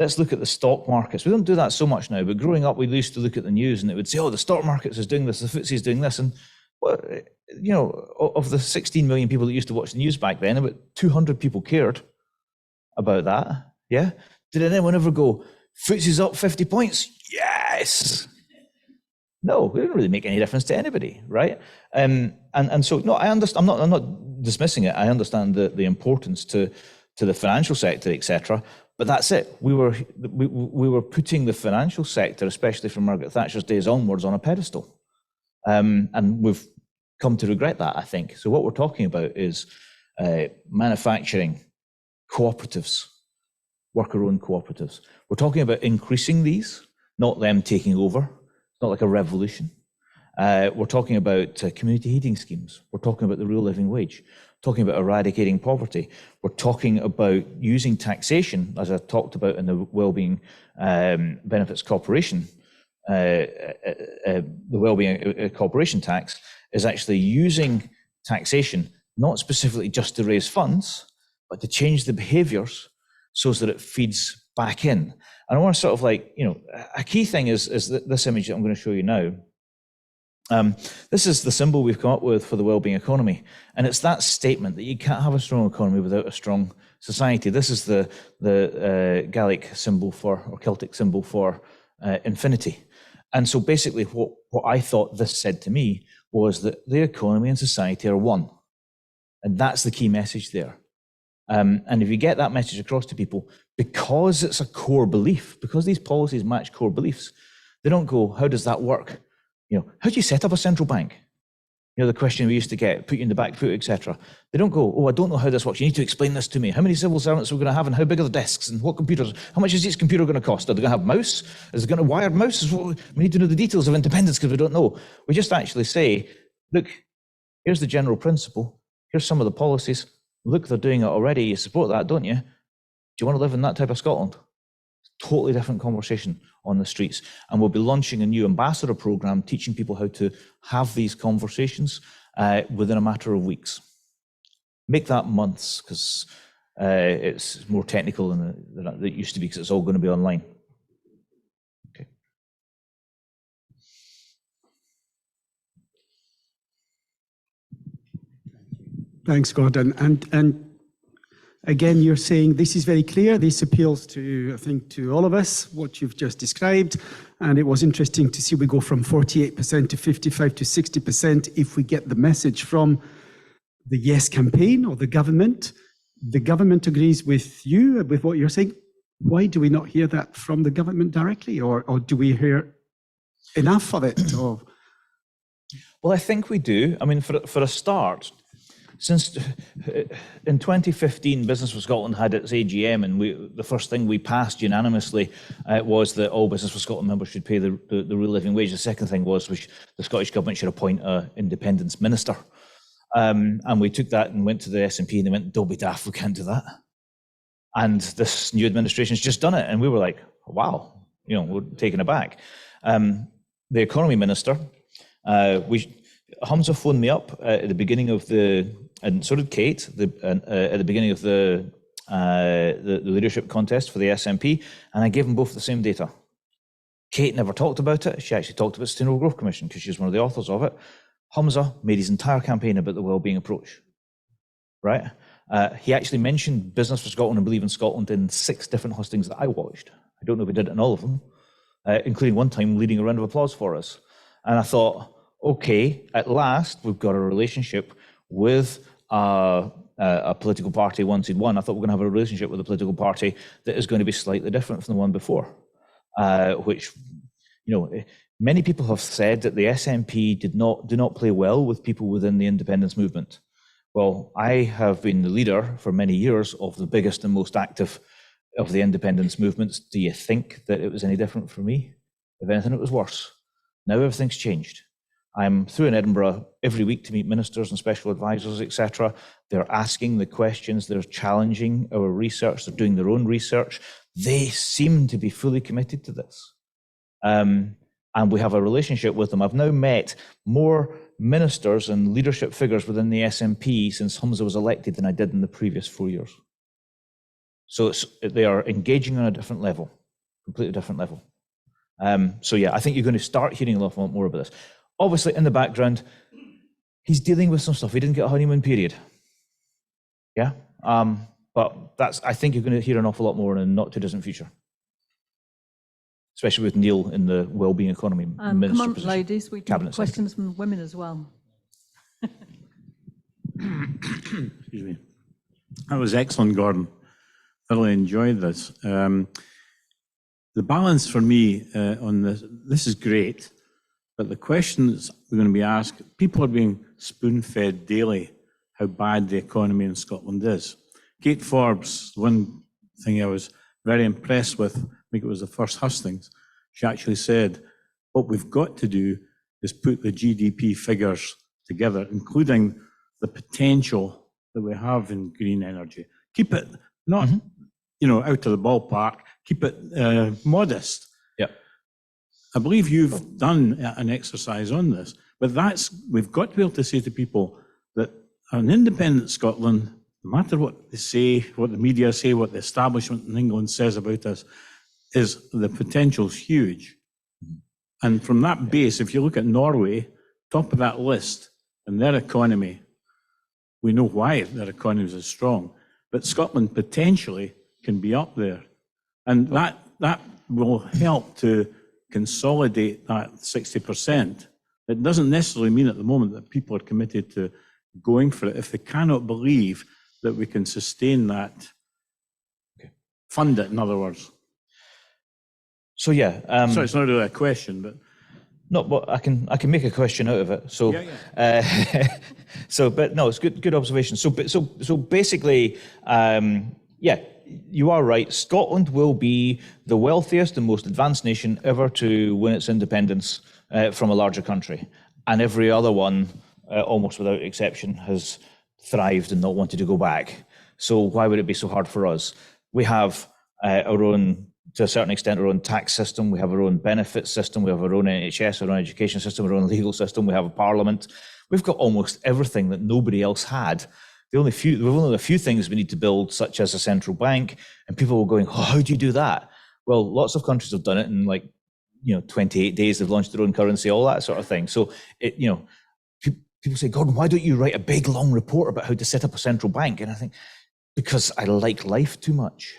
let's look at the stock markets. We don't do that so much now, but growing up, we used to look at the news and it would say, the stock markets is doing this, the FTSE is doing this. And, of the 16 million people that used to watch the news back then, about 200 people cared about that. Yeah. Did anyone ever go, FTSE's up 50 points? Yes. No, we didn't really make any difference to anybody, right? And so, no, I understand. I'm not dismissing it. I understand the importance to the financial sector, etc. But that's it. We were putting the financial sector, especially from Margaret Thatcher's days onwards, on a pedestal, and we've come to regret that, I think. So what we're talking about is manufacturing cooperatives, worker-owned cooperatives. We're talking about increasing these, not them taking over. It's not like a revolution. We're talking about community heating schemes. We're talking about the real living wage. Talking about eradicating poverty. We're talking about using taxation, as I talked about in the Wellbeing Benefits Corporation. The Wellbeing Corporation tax is actually using taxation not specifically just to raise funds, but to change the behaviours so that it feeds back in. And I want to sort of like, a key thing is this image that I'm going to show you now. This is the symbol we've come up with for the wellbeing economy. And it's that statement that you can't have a strong economy without a strong society. This is the Gaelic symbol or Celtic symbol for infinity. And so basically what I thought this said to me was that the economy and society are one. And that's the key message there. And if you get that message across to people, because it's a core belief, because these policies match core beliefs, they don't go, how does that work? How do you set up a central bank? The question we used to get, put you in the back foot, etc. They don't go, I don't know how this works. You need to explain this to me. How many civil servants are we going to have, and how big are the desks, and what computers? How much is each computer going to cost? Are they going to have mouse? Is it going to wired mouse? We need to know the details of independence because we don't know. We just actually say, look, here's the general principle. Here's some of the policies. Look, they're doing it already. You support that, don't you? Do you want to live in that type of Scotland? Totally different conversation on the streets. And we'll be launching a new ambassador program teaching people how to have these conversations within a matter of weeks. Make that months, because it's more technical than it used to be, because it's all going to be online. Okay. Thanks, Gordon. And again, you're saying this is very clear. This appeals to, I think, to all of us, what you've just described. And it was interesting to see we go from 48% to 55% to 60% if we get the message from the Yes campaign or the government. The government agrees with you, with what you're saying. Why do we not hear that from the government directly? Or do we hear enough of it? Or... Well, I think we do. I mean, for a start, since in 2015, Business for Scotland had its AGM, and the first thing we passed unanimously was that all Business for Scotland members should pay the real living wage. The second thing was the Scottish Government should appoint an independence minister. And we took that and went to the SNP, and they went, don't be daft, we can't do that. And this new administration's just done it. And we were like, wow, we're taken aback. The economy minister, Hamza phoned me up at the beginning of and so did Kate, at the beginning of the leadership contest for the SNP, and I gave them both the same data. Kate never talked about it. She actually talked about Sustainable Growth Commission because she's one of the authors of it. Hamza made his entire campaign about the wellbeing approach, right? He actually mentioned Business for Scotland and Believe in Scotland in 6 different hustings that I watched. I don't know if he did it in all of them, including one time leading a round of applause for us. And I thought, okay, at last we've got a relationship with a political party once he'd won. I thought we're going to have a relationship with a political party that is going to be slightly different from the one before, which, many people have said that the SNP do not play well with people within the independence movement. Well, I have been the leader for many years of the biggest and most active of the independence movements. Do you think that it was any different for me? If anything, it was worse. Now everything's changed. I'm through in Edinburgh every week to meet ministers and special advisors, etc. They're asking the questions, they're challenging our research, they're doing their own research. They seem to be fully committed to this. And we have a relationship with them. I've now met more ministers and leadership figures within the SNP since Hamza was elected than I did in the previous 4 years. So they are engaging on a different level, completely different level. So yeah, I think you're going to start hearing a lot more about this. Obviously, in the background, he's dealing with some stuff. He didn't get a honeymoon period. Yeah, but I think you're going to hear an awful lot more in a not too distant future. especially with Neil in the Wellbeing Economy Come Minister on, position. ladies, we do Cabinet questions from women as well. Excuse me. That was excellent, Gordon. Thoroughly enjoyed this. The balance for me on this is great, but the questions we're going to be asked, people are being spoon-fed daily how bad the economy in Scotland is. Kate Forbes, one thing I was very impressed with, I think it was the first hustings, she actually said, what we've got to do is put the GDP figures together, including the potential that we have in green energy. Keep it not, out of the ballpark, keep it modest. Yep. I believe you've done an exercise on this, but we've got to be able to say to people that an independent Scotland, no matter what they say, what the media say, what the establishment in England says about us, is the potential's huge. And from that base, if you look at Norway, top of that list, and their economy, we know why their economy is strong, but Scotland potentially can be up there. And that will help to consolidate that 60%. It doesn't necessarily mean at the moment that people are committed to going for it if they cannot believe that we can sustain that, fund it, in other words. So yeah. So it's not really a question, but... No, but I can make a question out of it. So, but no, it's good observation. So basically, you are right. Scotland will be the wealthiest and most advanced nation ever to win its independence from a larger country, and every other one, almost without exception, has thrived and not wanted to go back. So why would it be so hard for us? We have our own, to a certain extent, our own tax system, we have our own benefit system, we have our own NHS, our own education system, our own legal system, we have a parliament. We've got almost everything that nobody else had. We've only a few things we need to build, such as a central bank, and people were going, oh, how do you do that? Well, lots of countries have done it in 28 days, they've launched their own currency, all that sort of thing. So, people say, Gordon, why don't you write a big, long report about how to set up a central bank? And I think, because I like life too much.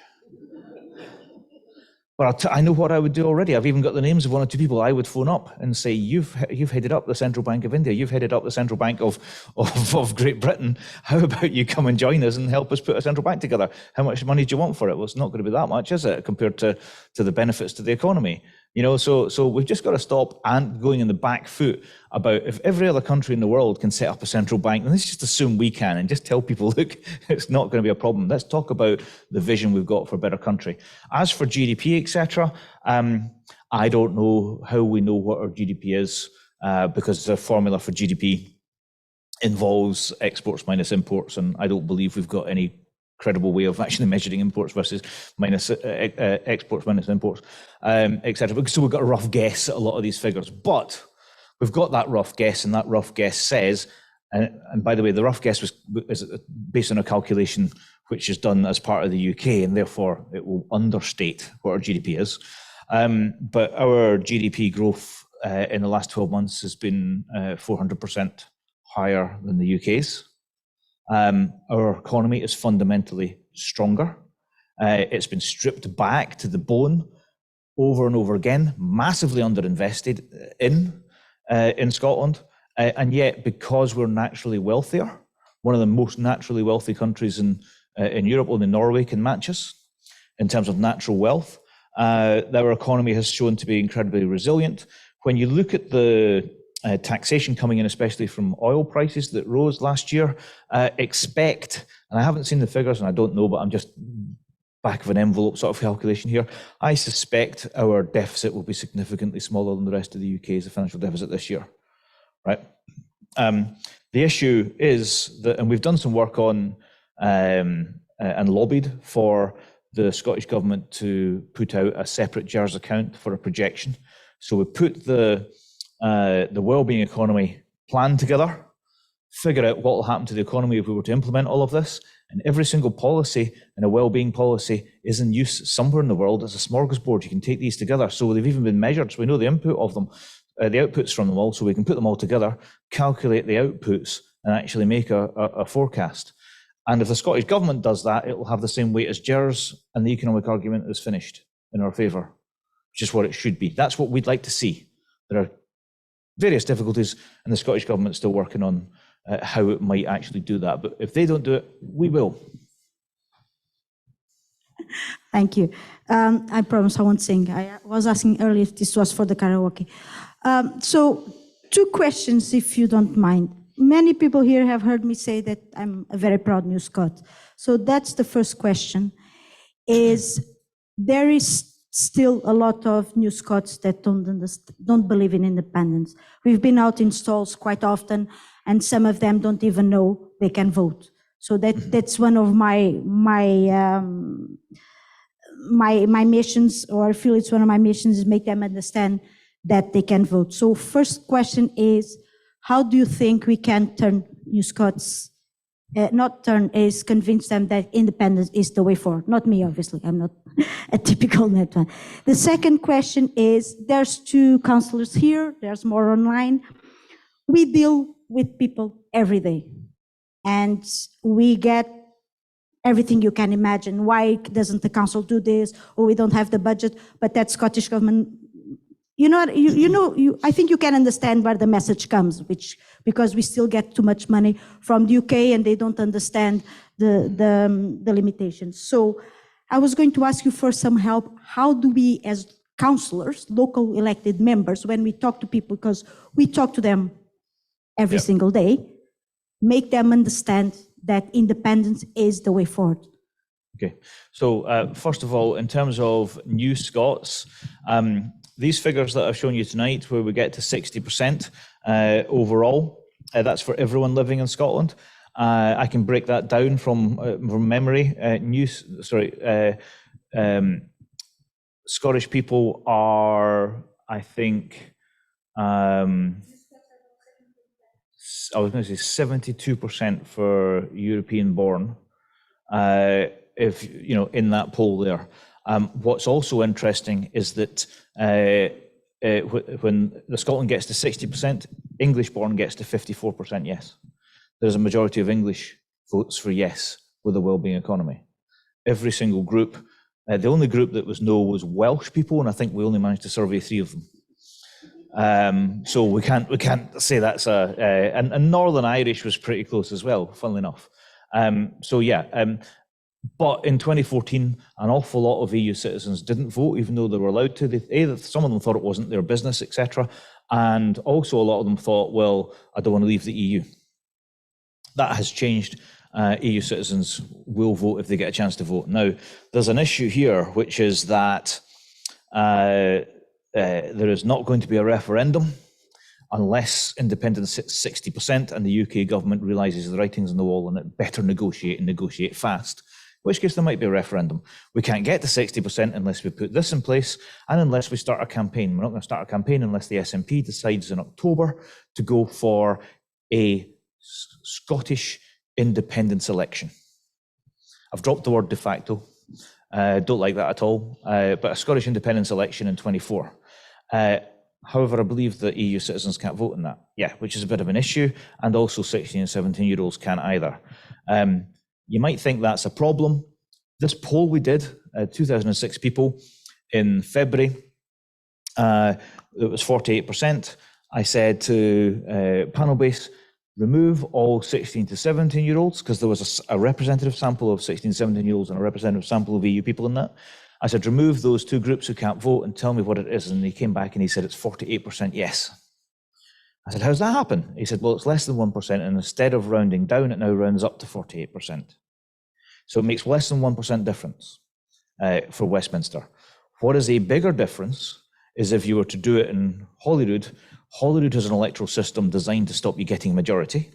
But I know what I would do already. I've even got the names of one or two people I would phone up and say, you've headed up the Central Bank of India, you've headed up the Central Bank of Great Britain. How about you come and join us and help us put a central bank together? How much money do you want for it? Well, it's not going to be that much, is it, compared to the benefits to the economy? So we've just got to stop and going in the back foot about if every other country in the world can set up a central bank, then let's just assume we can and just tell people, look, it's not going to be a problem. Let's talk about the vision we've got for a better country. As for GDP, etc., I don't know how we know what our GDP is because the formula for GDP involves exports minus imports, and I don't believe we've got any credible way of actually measuring imports versus minus exports minus imports, etc. So we've got a rough guess at a lot of these figures, but we've got that rough guess, and that rough guess says, and by the way, the rough guess is based on a calculation which is done as part of the UK, and therefore it will understate what our GDP is. But our GDP growth in the last 12 months has been 400% higher than the UK's. Our economy is fundamentally stronger. It's been stripped back to the bone over and over again, massively underinvested in Scotland, and yet because we're naturally wealthier, one of the most naturally wealthy countries in Europe, only Norway can match us in terms of natural wealth. Our economy has shown to be incredibly resilient. When you look at the taxation coming in, especially from oil prices that rose last year, expect, and I haven't seen the figures and I don't know, but I'm just back of an envelope sort of calculation here, I suspect our deficit will be significantly smaller than the rest of the UK's financial deficit this year, right? The issue is that, and we've done some work on and lobbied for the Scottish Government to put out a separate GERS account for a projection. So we put the Wellbeing Economy plan together, figure out what will happen to the economy if we were to implement all of this, and every single policy and a wellbeing policy is in use somewhere in the world as a smorgasbord. You can take these together. So they've even been measured, so we know the input of them, the outputs from them all, so we can put them all together, calculate the outputs, and actually make a forecast. And if the Scottish Government does that, it will have the same weight as GERS, and the economic argument is finished in our favour. which is what it should be. That's what we'd like to see. There are various difficulties, and the Scottish Government's still working on how it might actually do that. But if they don't do it, we will. Thank you. I promise I won't sing. I was asking earlier if this was for the karaoke. So 2 questions, if you don't mind. Many people here have heard me say that I'm a very proud New Scot. So that's the first question, is there is still a lot of New Scots that don't believe in independence. We've been out in stalls quite often, and some of them don't even know they can vote. So that's one of my missions, or I feel it's one of my missions, is make them understand that they can vote. So first question is, how do you think we can turn New Scots, is convince them that independence is the way forward? Not me, obviously, I'm not a typical net one. The second question is, there's 2 councillors here, there's more online. We deal with people every day, and we get everything you can imagine. Why doesn't the council do this? Or we don't have the budget, but that Scottish Government, I think you can understand where the message comes, because we still get too much money from the UK and they don't understand the limitations. So I was going to ask you for some help. How do we, as councillors, local elected members, when we talk to people, because we talk to them every single day, make them understand that independence is the way forward? Okay, so first of all, in terms of New Scots, these figures that I've shown you tonight, where we get to 60% overall, that's for everyone living in Scotland. I can break that down from memory. Scottish people are, I think, I was going to say 72% for European born, if in that poll there. What's also interesting is that when the Scotland gets to 60%, English born gets to 54% yes. There's a majority of English votes for yes with the wellbeing economy. Every single group, the only group that was no was Welsh people, and I think we only managed to survey 3 of them. So we can't say that's and Northern Irish was pretty close as well, funnily enough. But in 2014, an awful lot of EU citizens didn't vote, even though they were allowed to. Some of them thought it wasn't their business, etc. And also a lot of them thought, well, I don't want to leave the EU. That has changed. EU citizens will vote if they get a chance to vote. Now, there's an issue here, which is that there is not going to be a referendum unless independence hits 60% and the UK government realises the writing's on the wall and it better negotiate and negotiate fast. In which case there might be a referendum. We can't get to 60% unless we put this in place and unless we start a campaign. We're not going to start a campaign unless the SNP decides in October to go for a Scottish independence election. I've dropped the word de facto. Don't like that at all. But a Scottish independence election in 24. However, I believe that EU citizens can't vote in that. Yeah, which is a bit of an issue. And also 16 and 17-year-olds can't either. You might think that's a problem. This poll we did, 2006 people in February, it was 48%. I said to panel base, remove all 16 to 17-year-olds, because there was a representative sample of 16 to 17-year-olds and a representative sample of EU people in that. I said, remove those 2 groups who can't vote and tell me what it is. And he came back and he said, it's 48% yes. I said, how's that happen? He said, well, it's less than 1%. And instead of rounding down, it now rounds up to 48%. So it makes less than 1% difference for Westminster. What is a bigger difference is if you were to do it in Holyrood. Holyrood has an electoral system designed to stop you getting a majority.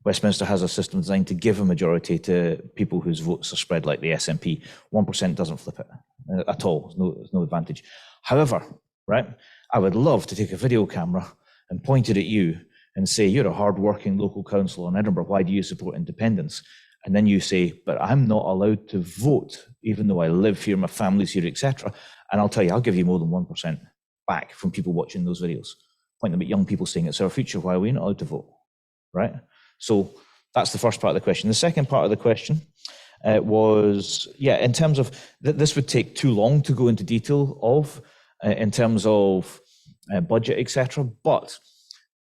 Westminster has a system designed to give a majority to people whose votes are spread like the SNP. 1% doesn't flip it at all. There's no advantage. However, right, I would love to take a video camera and point it at you and say, you're a hard-working local councillor in Edinburgh, why do you support independence? And then you say, but I'm not allowed to vote, even though I live here, my family's here, etc. And I'll tell you, I'll give you more than 1% back from people watching those videos. Point them at young people saying it's our future, why are we not allowed to vote, right? So that's the first part of the question. The second part of the question was, in terms of, this would take too long to go into detail of. in terms of budget, etc. But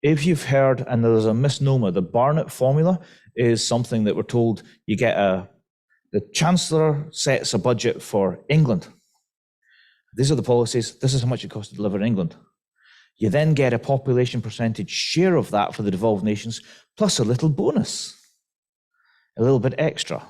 if you've heard, and there's a misnomer, the Barnett formula is something that we're told you get the Chancellor sets a budget for England. These are the policies, this is how much it costs to deliver in England. You then get a population percentage share of that for the devolved nations, plus a little bonus, a little bit extra.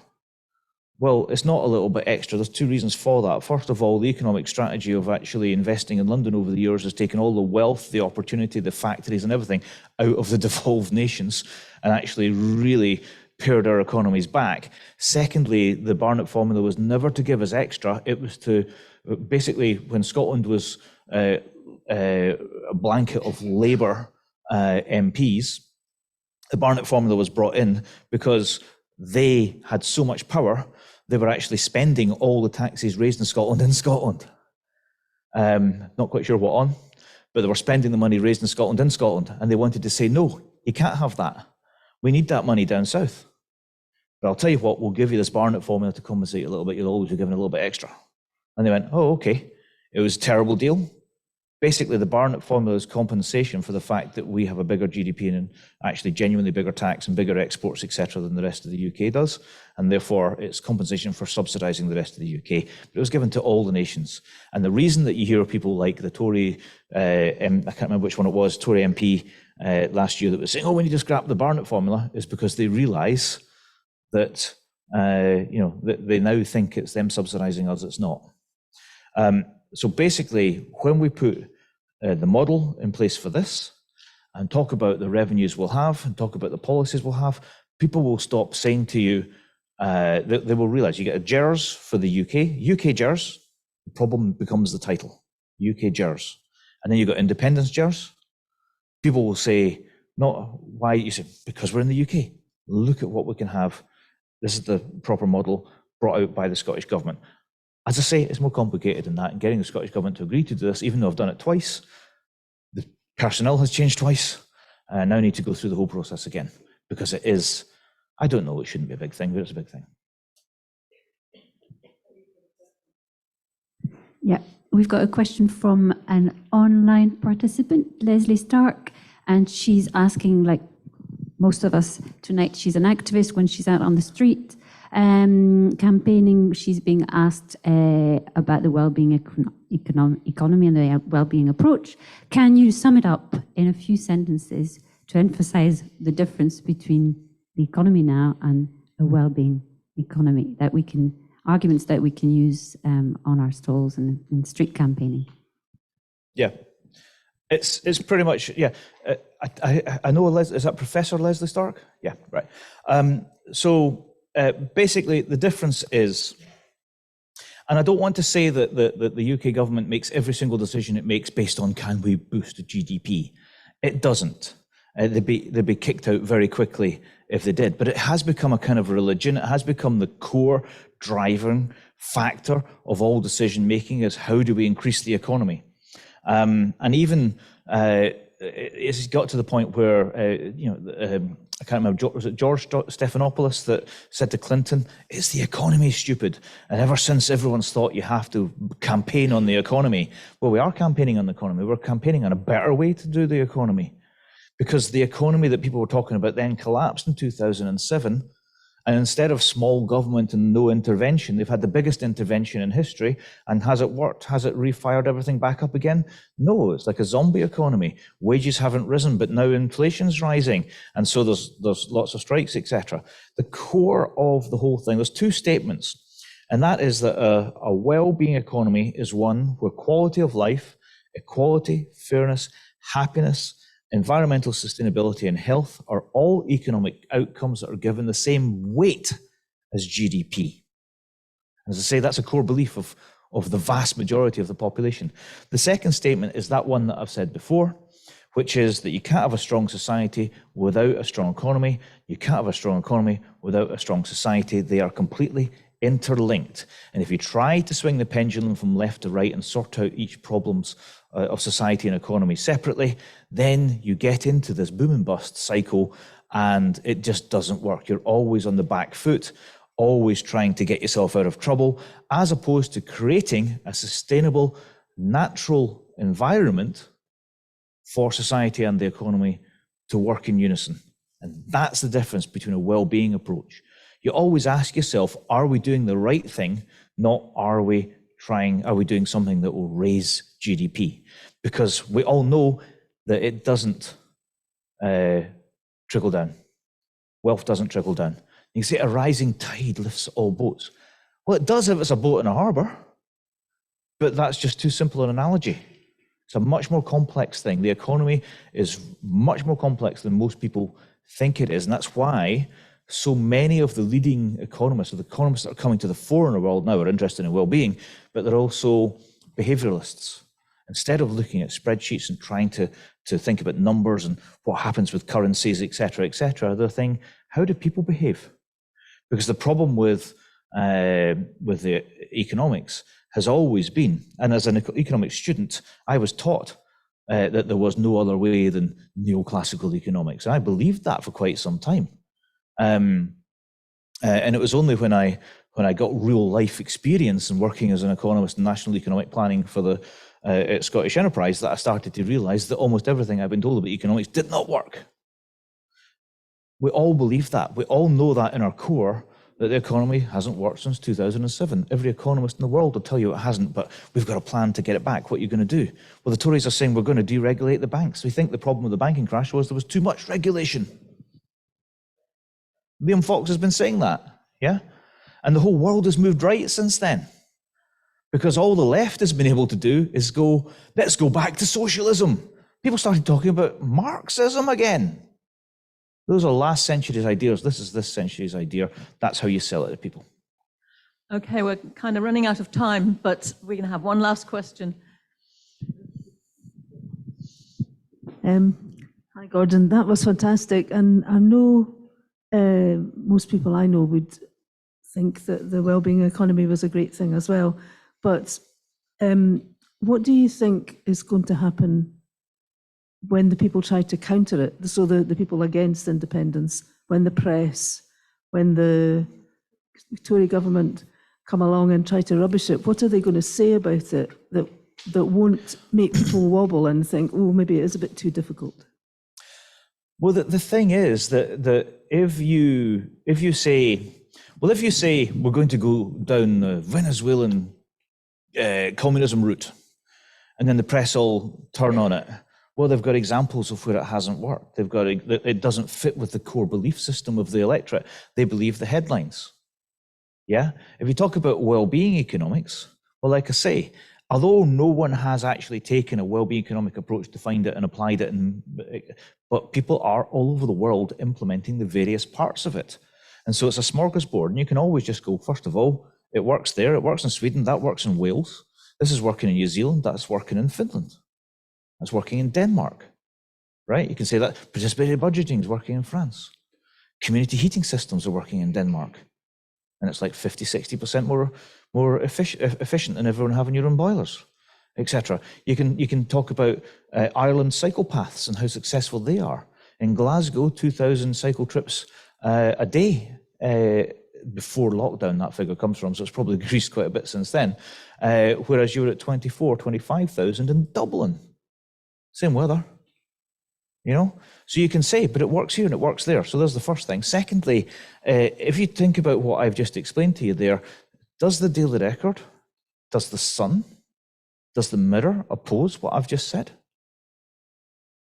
Well, it's not a little bit extra. There's two reasons for that. First of all, the economic strategy of actually investing in London over the years has taken all the wealth, the opportunity, the factories and everything out of the devolved nations and actually really pared our economies back. Secondly, the Barnett formula was never to give us extra. It was to basically, when Scotland was a blanket of Labour MPs, the Barnett formula was brought in because they had so much power, they were actually spending all the taxes raised in Scotland. Not quite sure what on, but they were spending the money raised in Scotland, and they wanted to say, no, you can't have that. We need that money down south. But I'll tell you what, we'll give you this Barnett formula to compensate a little bit. You'll always be given a little bit extra. And they went, oh, okay. It was a terrible deal. Basically, the Barnett formula is compensation for the fact that we have a bigger GDP and actually genuinely bigger tax and bigger exports, etc., than the rest of the UK does. And therefore, it's compensation for subsidising the rest of the UK. But it was given to all the nations. And the reason that you hear people like the Tory, I can't remember which one it was, Tory MP last year that was saying, oh, we need to scrap the Barnett formula, is because they realise that, that they now think it's them subsidising us, it's not. So basically, when we put the model in place for this and talk about the revenues we'll have and talk about the policies we'll have, people will stop saying to you, they will realise you get a GERS for the UK GERS, the problem becomes the title, UK GERS. And then you've got independence GERS. People will say, not why, you say, because we're in the UK. Look at what we can have. This is the proper model brought out by the Scottish Government. As I say, it's more complicated than that, and getting the Scottish Government to agree to do this, even though I've done it twice, the personnel has changed twice, and I now need to go through the whole process again, because it is, I don't know, it shouldn't be a big thing, but it's a big thing. Yeah, we've got a question from an online participant, Leslie Stark, and she's asking, like most of us tonight, she's an activist when she's out on the street. Campaigning, she's being asked about the well-being economy and the well-being approach. Can you sum it up in a few sentences to emphasize the difference between the economy now and a well-being economy, that we can, arguments that we can use on our stalls and in street campaigning? Yeah, it's pretty much, yeah. I know, is that Professor Leslie Stark? Yeah, right. Basically, the difference is, and I don't want to say that the UK government makes every single decision it makes based on can we boost GDP. It doesn't. They'd be kicked out very quickly if they did. But it has become a kind of religion. It has become the core driving factor of all decision making is how do we increase the economy? And even it's got to the point where I can't remember, was it George Stephanopoulos that said to Clinton, is the economy stupid? And ever since everyone's thought you have to campaign on the economy. Well, we are campaigning on the economy. We're campaigning on a better way to do the economy. Because the economy that people were talking about then collapsed in 2007. And instead of small government and no intervention, they've had the biggest intervention in history. And has it worked? Has it refired everything back up again? No, it's like a zombie economy. Wages haven't risen, but now inflation's rising. And so there's lots of strikes, etc. The core of the whole thing, there's two statements. And that is that a well-being economy is one where quality of life, equality, fairness, happiness, environmental sustainability and health are all economic outcomes that are given the same weight as GDP. As I say, that's a core belief of the vast majority of the population. The second statement is that one that I've said before, which is that you can't have a strong society without a strong economy. You can't have a strong economy without a strong society. They are completely interlinked. And if you try to swing the pendulum from left to right and sort out each problems of society and economy separately, then you get into this boom and bust cycle and it just doesn't work. You're always on the back foot, always trying to get yourself out of trouble, as opposed to creating a sustainable natural environment for society and the economy to work in unison. And that's the difference between a well-being approach. You always ask yourself, are we doing the right thing? Not are we doing something that will raise GDP? Because we all know that it doesn't trickle down. Wealth doesn't trickle down. You can say a rising tide lifts all boats. Well, it does if it's a boat in a harbour, but that's just too simple an analogy. It's a much more complex thing. The economy is much more complex than most people think it is, and that's why so many of the leading economists, or the economists that are coming to the fore in the world now, are interested in well-being, but they're also behavioralists. Instead of looking at spreadsheets and trying to think about numbers and what happens with currencies, etc., they're thinking, how do people behave? Because the problem with the economics has always been, and as an economics student, I was taught that there was no other way than neoclassical economics. And I believed that for quite some time. And it was only when I got real life experience and working as an economist in national economic planning for the Scottish Enterprise that I started to realize that almost everything I've been told about economics did not work. We all believe that. We all know that in our core, that the economy hasn't worked since 2007. Every economist in the world will tell you it hasn't, but we've got a plan to get it back. What are you going to do? Well, the Tories are saying we're going to deregulate the banks. We think the problem with the banking crash was there was too much regulation. Liam Fox has been saying that, yeah? And the whole world has moved right since then. Because all the left has been able to do is go, let's go back to socialism. People started talking about Marxism again. Those are last century's ideas. This is this century's idea. That's how you sell it to people. Okay, we're kind of running out of time, but we're going to have one last question. Hi, Gordon. That was fantastic. And I know most people I know would think that the wellbeing economy was a great thing as well. But what do you think is going to happen when the people try to counter it? So the people against independence, when the press, when the Tory government come along and try to rubbish it, what are they going to say about it that won't make people wobble and think, oh, maybe it is a bit too difficult? Well, the thing is that if you say we're going to go down the Venezuelan communism route, and then the press all turn on it, well, they've got examples of where it hasn't worked. It doesn't fit with the core belief system of the electorate. They believe the headlines. Yeah? If you talk about well-being economics, well, like I say, although no one has actually taken a well-being economic approach, defined it and applied it, but people are all over the world implementing the various parts of it. And so it's a smorgasbord, and you can always just go, first of all, it works there, it works in Sweden, that works in Wales, this is working in New Zealand, that's working in Finland. That's working in Denmark, right? You can say that participatory budgeting is working in France. Community heating systems are working in Denmark. And it's like 50-60% more efficient than everyone having your own boilers, etc. You can talk about Ireland cycle paths and how successful they are. In Glasgow, 2,000 cycle trips a day before lockdown, that figure comes from, so it's probably increased quite a bit since then. Whereas you were at 25,000 in Dublin. Same weather, you know? So you can say, but it works here and it works there. So there's the first thing. Secondly, if you think about what I've just explained to you there, does the Daily Record, does the Sun, does the Mirror oppose what I've just said?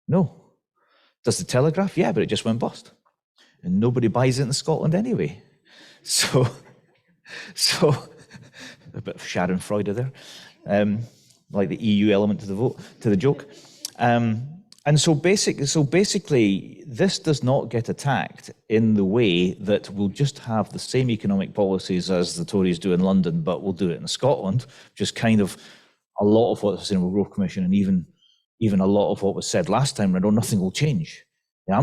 No. Does the Telegraph? Yeah, but it just went bust. And nobody buys it in Scotland anyway. So a bit of Schadenfreude there. Like the EU element to the joke. And so basically, this does not get attacked in the way that we'll just have the same economic policies as the Tories do in London, but we'll do it in Scotland, just kind of a lot of what the Sustainable Growth Commission and even a lot of what was said last time, I know nothing will change. Yeah,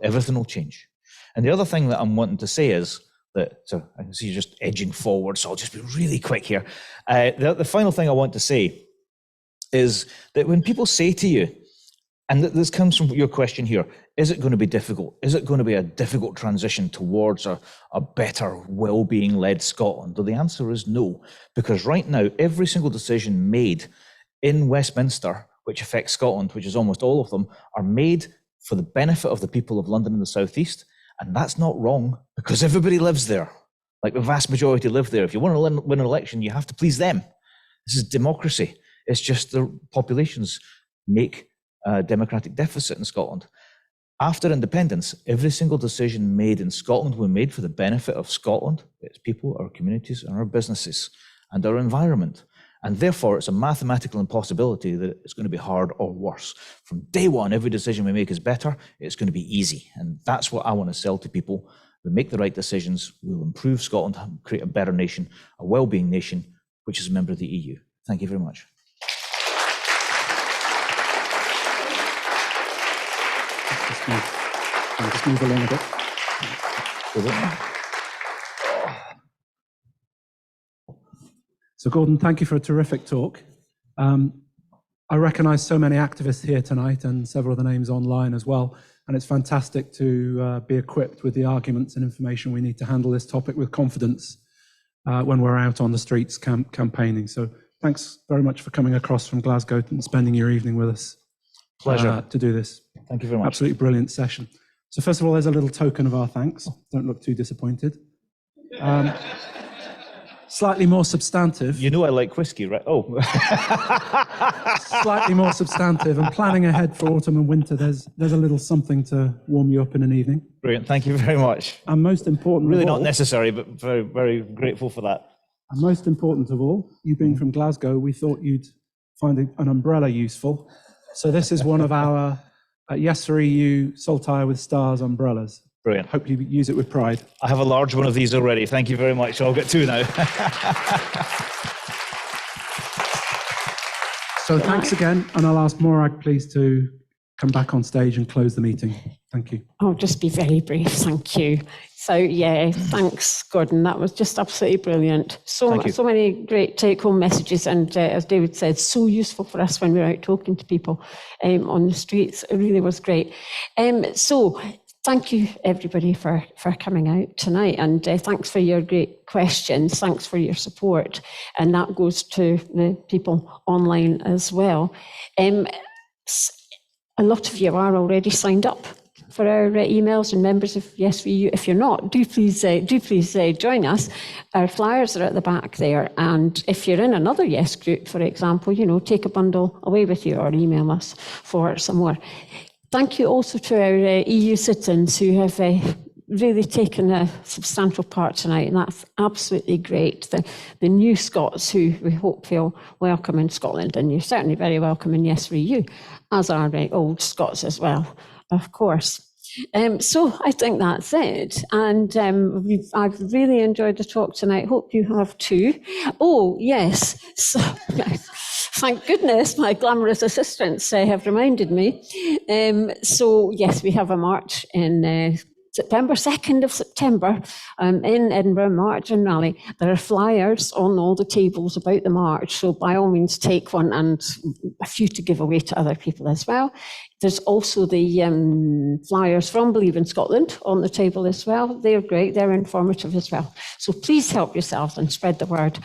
everything will change. And the other thing that I'm wanting to say is that, so I can see you just edging forward, so I'll just be really quick here. The final thing I want to say is that when people say to you, and this comes from your question here, is it going to be difficult? Is it going to be a difficult transition towards a better well-being led Scotland? Well, the answer is no, because right now, every single decision made in Westminster, which affects Scotland, which is almost all of them, are made for the benefit of the people of London and the South East. And that's not wrong, because everybody lives there. Like the vast majority live there. If you want to win an election, you have to please them. This is democracy. It's just the populations make a democratic deficit in Scotland. After independence, every single decision made in Scotland was made for the benefit of Scotland, its people, our communities, and our businesses, and our environment. And therefore, it's a mathematical impossibility that it's going to be hard or worse. From day one, every decision we make is better. It's going to be easy. And that's what I want to sell to people. We make the right decisions. We'll improve Scotland, create a better nation, a well-being nation, which is a member of the EU. Thank you very much. Just move along a bit. So Gordon, thank you for a terrific talk. I recognise so many activists here tonight and several of the names online as well. And it's fantastic to be equipped with the arguments and information we need to handle this topic with confidence when we're out on the streets campaigning. So thanks very much for coming across from Glasgow and spending your evening with us. Pleasure. To do this. Thank you very much. Absolutely brilliant session. So first of all, there's a little token of our thanks. Don't look too disappointed. Slightly more substantive. You know I like whiskey, right? Oh. Slightly more substantive and planning ahead for autumn and winter. There's a little something to warm you up in an evening. Brilliant. Thank you very much. And most important Really of all, not necessary, but very, very grateful for that. and most important of all, you being from Glasgow, we thought you'd find an umbrella useful. So this is one of our Yes for EU Saltire with Stars umbrellas. Brilliant. Hope you use it with pride. I have a large one of these already. Thank you very much. I'll get two now. So thanks again, and I'll ask Morag please to come back on stage and close the meeting. Thank you. I'll just be very brief, thank you. So yeah, thanks, Gordon. That was just absolutely brilliant. So many great take-home messages, and as David said, so useful for us when we're out talking to people on the streets. It really was great. So thank you, everybody, for coming out tonight, and thanks for your great questions. Thanks for your support, and that goes to the people online as well. A lot of you are already signed up for our emails and members of Yes for EU. If you're not, do please join us. Our flyers are at the back there, and if you're in another Yes group, for example, take a bundle away with you or email us for some more. Thank you also to our EU citizens who have really taken a substantial part tonight, and that's absolutely great. The new Scots who we hope feel welcome in Scotland, and you're certainly very welcome in Yes for EU, as are old Scots as well, of course. So I think that's it, and I've really enjoyed the talk tonight. Hope you have too. Oh yes, so, thank goodness my glamorous assistants have reminded me. So yes, we have a march in September, 2nd of September, in Edinburgh, march and rally. There are flyers on all the tables about the march, so by all means take one, and a few to give away to other people as well. There's also the flyers from Believe in Scotland on the table as well. They're great, they're informative as well. So please help yourselves and spread the word.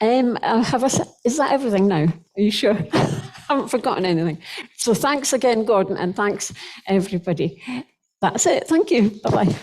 Is that everything now? Are you sure? I haven't forgotten anything. So thanks again, Gordon, and thanks everybody. That's it. Thank you. Bye-bye.